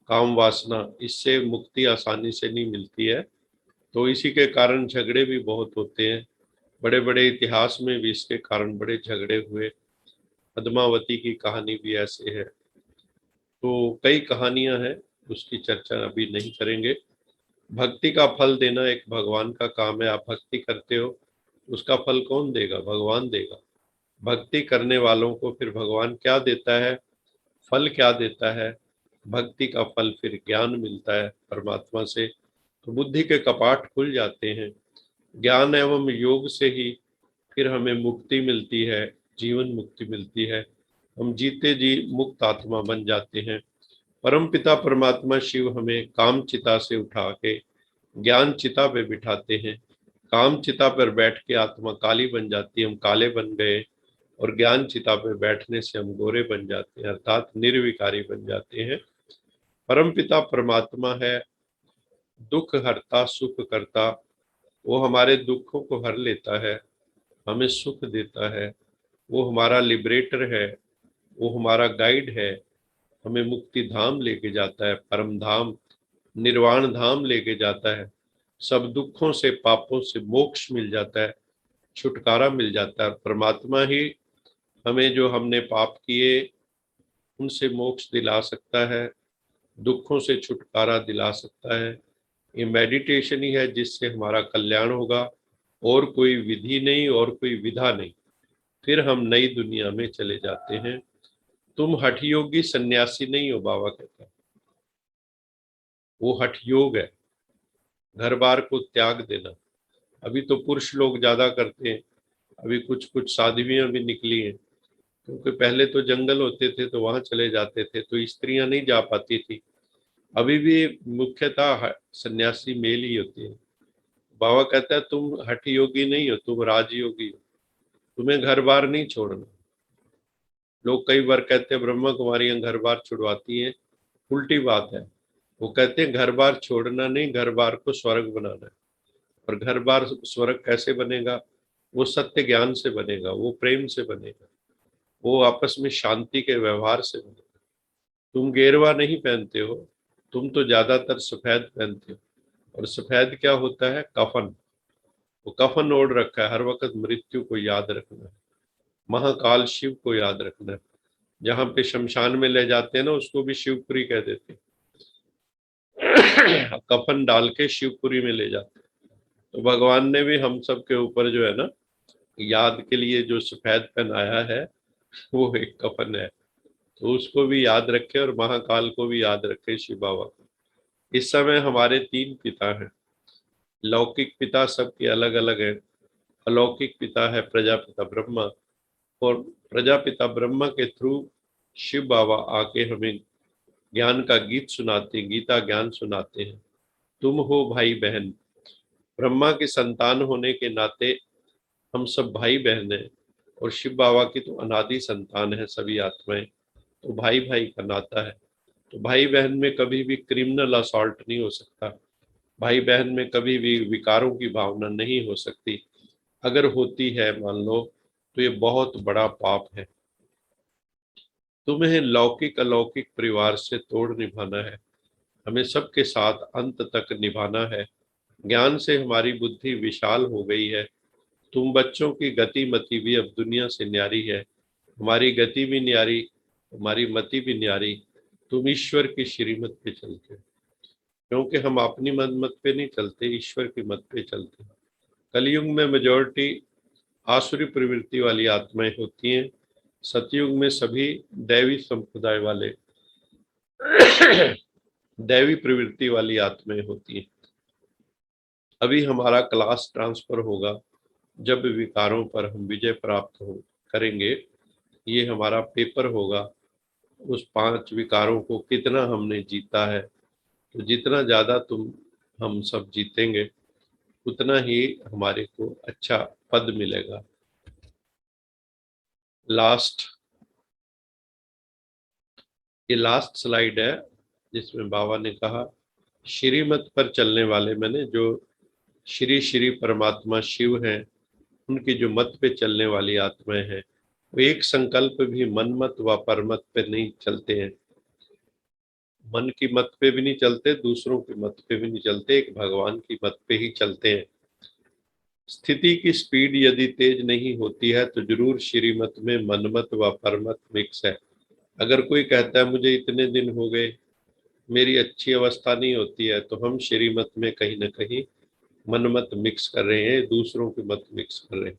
काम वासना। इससे मुक्ति आसानी से नहीं मिलती है। तो इसी के कारण झगड़े भी बहुत होते हैं। बड़े बड़े इतिहास में भी इसके कारण बड़े झगड़े हुए। पद्मावती की कहानी भी ऐसे है। तो कई कहानियां हैं, उसकी चर्चा अभी नहीं करेंगे। भक्ति का फल देना एक भगवान का काम है। आप भक्ति करते हो, उसका फल कौन देगा? भगवान देगा। भक्ति करने वालों को फिर भगवान क्या देता है? फल क्या देता है? भक्ति का फल फिर ज्ञान मिलता है परमात्मा से। तो बुद्धि के कपाट खुल जाते हैं। ज्ञान एवं योग से ही फिर हमें मुक्ति मिलती है, जीवन मुक्ति मिलती है। हम जीते जी मुक्त आत्मा बन जाते हैं। परम पिता परमात्मा शिव हमें काम चिता से उठा के ज्ञान चिता पे बिठाते हैं। काम चिता पर बैठ के आत्मा काली बन जाती है, हम काले बन गए। और ज्ञान चिता पे बैठने से हम गोरे बन जाते हैं, अर्थात निर्विकारी बन जाते हैं। परम पिता परमात्मा है दुख हरता सुख करता। वो हमारे दुखों को हर लेता है, हमें सुख देता है। वो हमारा लिबरेटर है, वो हमारा गाइड है। हमें मुक्ति धाम लेके जाता है, परम धाम निर्वाण धाम लेके जाता है। सब दुखों से पापों से मोक्ष मिल जाता है, छुटकारा मिल जाता है। परमात्मा ही हमें जो हमने पाप किए उनसे मोक्ष दिला सकता है, दुखों से छुटकारा दिला सकता है। ये मेडिटेशन ही है जिससे हमारा कल्याण होगा। और कोई विधि नहीं और कोई विधा नहीं। फिर हम नई दुनिया में चले जाते हैं। तुम हठ योगी सन्यासी नहीं हो, बाबा कहता है। वो हठ योग है, घर बार को त्याग देना। अभी तो पुरुष लोग ज्यादा करते हैं। अभी कुछ कुछ साध्वियां भी निकली हैं। क्योंकि पहले तो जंगल होते थे तो वहां चले जाते थे, तो स्त्रियां नहीं जा पाती थी। अभी भी मुख्यतः सन्यासी मेल ही होते हैं। बाबा कहता है तुम हठ योगी नहीं हो, तुम राजयोगी हो। तुम्हें घर बार नहीं छोड़ना। लोग कई बार कहते हैं ब्रह्मा कुमारियां घर बार छुड़वाती हैं। उल्टी बात है। वो कहते हैं घर बार छोड़ना नहीं, घर बार को स्वर्ग बनाना है। और घर बार स्वर्ग कैसे बनेगा? वो सत्य ज्ञान से बनेगा, वो प्रेम से बनेगा, वो आपस में शांति के व्यवहार से बनेगा। तुम गेरवा नहीं पहनते हो, तुम तो ज्यादातर सफेद पहनते हो। और सफेद क्या होता है? कफन। वो कफन ओढ़ रखा है, हर वक्त मृत्यु को याद रखना है, महाकाल शिव को याद रखना है। जहाँ पे शमशान में ले जाते हैं ना, उसको भी शिवपुरी कह देते हैं। कफन डाल के शिवपुरी में ले जाते हैं। तो भगवान ने भी हम सब के ऊपर जो है ना, याद के लिए जो सफेद पहनाया है वो एक कफन है। तो उसको भी याद रखे और महाकाल को भी याद रखे, शिव बाबा को। इस समय हमारे तीन पिता हैं। लौकिक पिता सबके अलग अलग हैं। अलौकिक पिता है प्रजापिता ब्रह्मा। और प्रजापिता ब्रह्मा के थ्रू शिव बाबा आके हमें ज्ञान का गीत सुनाते हैं, गीता ज्ञान सुनाते हैं। तुम हो भाई बहन। ब्रह्मा की संतान होने के नाते हम सब भाई बहन हैं। और शिव बाबा की तो अनादि संतान है सभी आत्माएं। तो भाई भाई का नाता है। तो भाई बहन में कभी भी क्रिमिनल असॉल्ट नहीं हो सकता। भाई बहन में कभी भी विकारों की भावना नहीं हो सकती। अगर होती है मान लो तो ये बहुत बड़ा पाप है। तुम्हें लौकिक अलौकिक परिवार से तोड़ निभाना है। हमें सबके साथ अंत तक निभाना है। ज्ञान से हमारी बुद्धि विशाल हो गई है। तुम बच्चों की गति मति भी अब दुनिया से न्यारी है। हमारी गति भी न्यारी, हमारी मति भी न्यारी। तुम ईश्वर की श्रीमत पे चलते हो। क्योंकि हम अपनी मत पे नहीं चलते, ईश्वर की मत पे चलते हैं। कलयुग में मेजॉरिटी आसुरी प्रवृत्ति वाली आत्माएं होती हैं। सतयुग में सभी दैवी संप्रदाय वाले दैवी प्रवृत्ति वाली आत्माएं होती हैं। अभी हमारा क्लास ट्रांसफर होगा जब विकारों पर हम विजय प्राप्त हो करेंगे। ये हमारा पेपर होगा, उस 5 विकारों को कितना हमने जीता है। तो जितना ज्यादा हम सब जीतेंगे उतना ही हमारे को अच्छा पद मिलेगा। ये लास्ट स्लाइड है जिसमें बाबा ने कहा श्रीमत पर चलने वाले, मैंने जो श्री श्री परमात्मा शिव हैं उनकी जो मत पे चलने वाली आत्माएं हैं, वो एक संकल्प भी मन मत व परमत पे नहीं चलते हैं। मन की मत पे भी नहीं चलते, दूसरों की मत पे भी नहीं चलते, एक भगवान की मत पे ही चलते हैं। स्थिति की स्पीड यदि तेज नहीं होती है तो जरूर श्रीमत में मनमत व परमत मिक्स है। अगर कोई कहता है मुझे इतने दिन हो गए मेरी अच्छी अवस्था नहीं होती है, तो हम श्रीमत में कहीं ना कहीं मनमत मिक्स कर रहे हैं, दूसरों की मत मिक्स कर रहे हैं।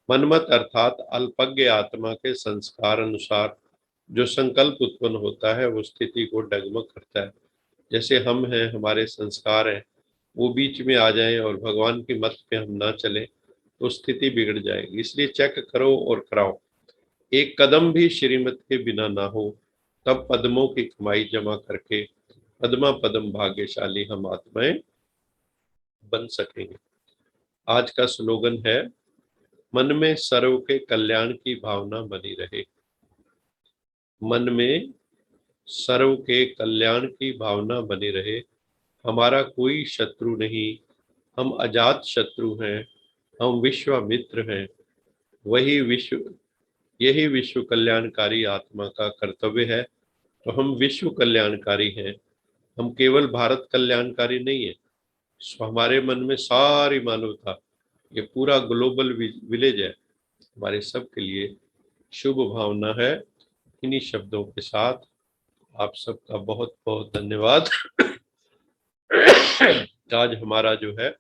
मनमत अर्थात अल्पज्ञ आत्मा के संस्कार अनुसार जो संकल्प उत्पन्न होता है वो स्थिति को डगमग करता है। जैसे हम हैं, हमारे संस्कार हैं, वो बीच में आ जाएं और भगवान की मत पे हम ना चले तो स्थिति बिगड़ जाएगी। इसलिए चेक करो और कराओ, एक कदम भी श्रीमत के बिना ना हो, तब पद्मों की कमाई जमा करके पद्मा पद्म भाग्यशाली हम आत्माएं बन सकेंगे। आज का स्लोगन है मन में सर्व के कल्याण की भावना बनी रहे। मन में सर्व के कल्याण की भावना बनी रहे। हमारा कोई शत्रु नहीं, हम अजात शत्रु हैं, हम विश्वामित्र हैं। यही विश्व कल्याणकारी आत्मा का कर्तव्य है। तो हम विश्व कल्याणकारी हैं, हम केवल भारत कल्याणकारी नहीं है। हमारे मन में सारी मानवता, ये पूरा ग्लोबल विलेज है, हमारे सब के लिए शुभ भावना है। इन्हीं शब्दों के साथ आप सबका बहुत बहुत धन्यवाद। आज हमारा जो है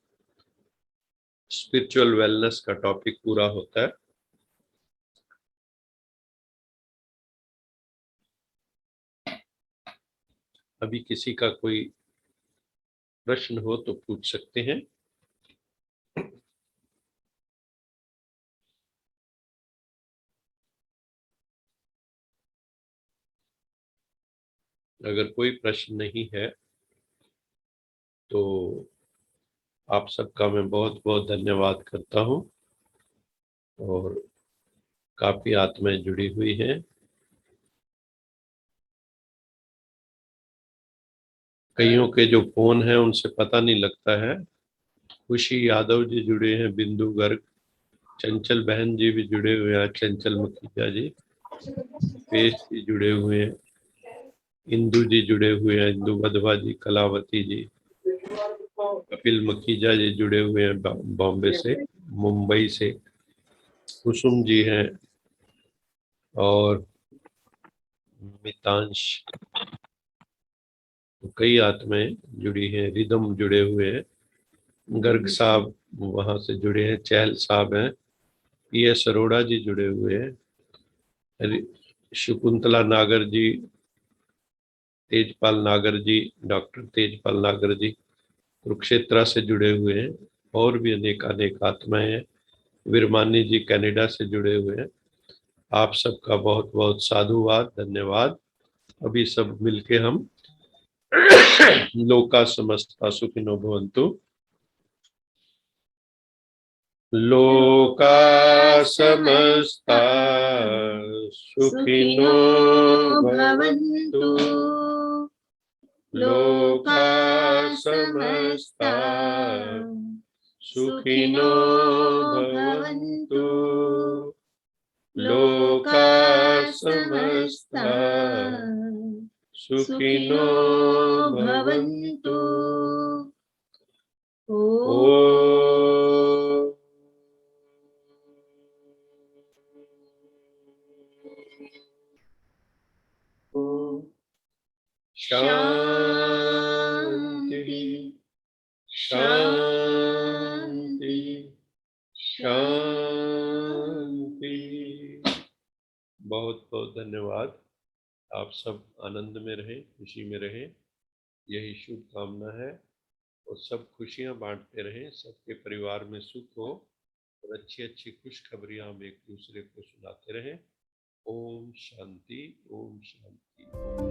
स्पिरिचुअल वेलनेस का टॉपिक पूरा होता है। अभी किसी का कोई प्रश्न हो तो पूछ सकते हैं। अगर कोई प्रश्न नहीं है तो आप सबका मैं बहुत बहुत धन्यवाद करता हूँ। और काफी आत्माएं जुड़ी हुई हैं। कईयों के जो फोन है उनसे पता नहीं लगता है। खुशी यादव जी जुड़े हैं, बिंदु गर्ग, चंचल बहन जी भी जुड़े हुए हैं, चंचल मखीजा जी, पेश जी जुड़े हुए हैं, इंदु जी जुड़े हुए हैं, इंदु वधवा जी, कलावती जी, कपिल मखीजा जी जुड़े हुए हैं बॉम्बे से, मुंबई से, कुसुम जी हैं, और मितांश, कई आत्माएं जुड़ी हैं, रिदम जुड़े हुए हैं, गर्ग साहब वहां से जुड़े हैं, चहल साहब हैं, PS अरोड़ा जी जुड़े हुए हैं, शकुंतला नागर जी, तेजपाल नागर जी, डॉक्टर तेजपाल नागर जी कुरुक्षेत्र से जुड़े हुए हैं, और भी अनेक अनेक आत्माएं हैं। विरमानी जी कनाडा से जुड़े हुए हैं। आप सबका बहुत बहुत साधुवाद, धन्यवाद। अभी सब मिलके हम लोका समस्ता सुखिनो भवन्तु, लोका समस्ता सुखिनो भवन्तु, लोका समस्ता सुखिनो भवन्तु, लोका समस्ता सुखिनो भवन्तु। ओम शांति शांति शांति। बहुत बहुत धन्यवाद। आप सब आनंद में रहें, खुशी में रहें। यही शुभकामना है। और सब खुशियां बांटते रहें, सबके परिवार में सुख हो और अच्छी अच्छी खुशखबरियां हम एक दूसरे को सुनाते रहें। ओम शांति, ओम शांति।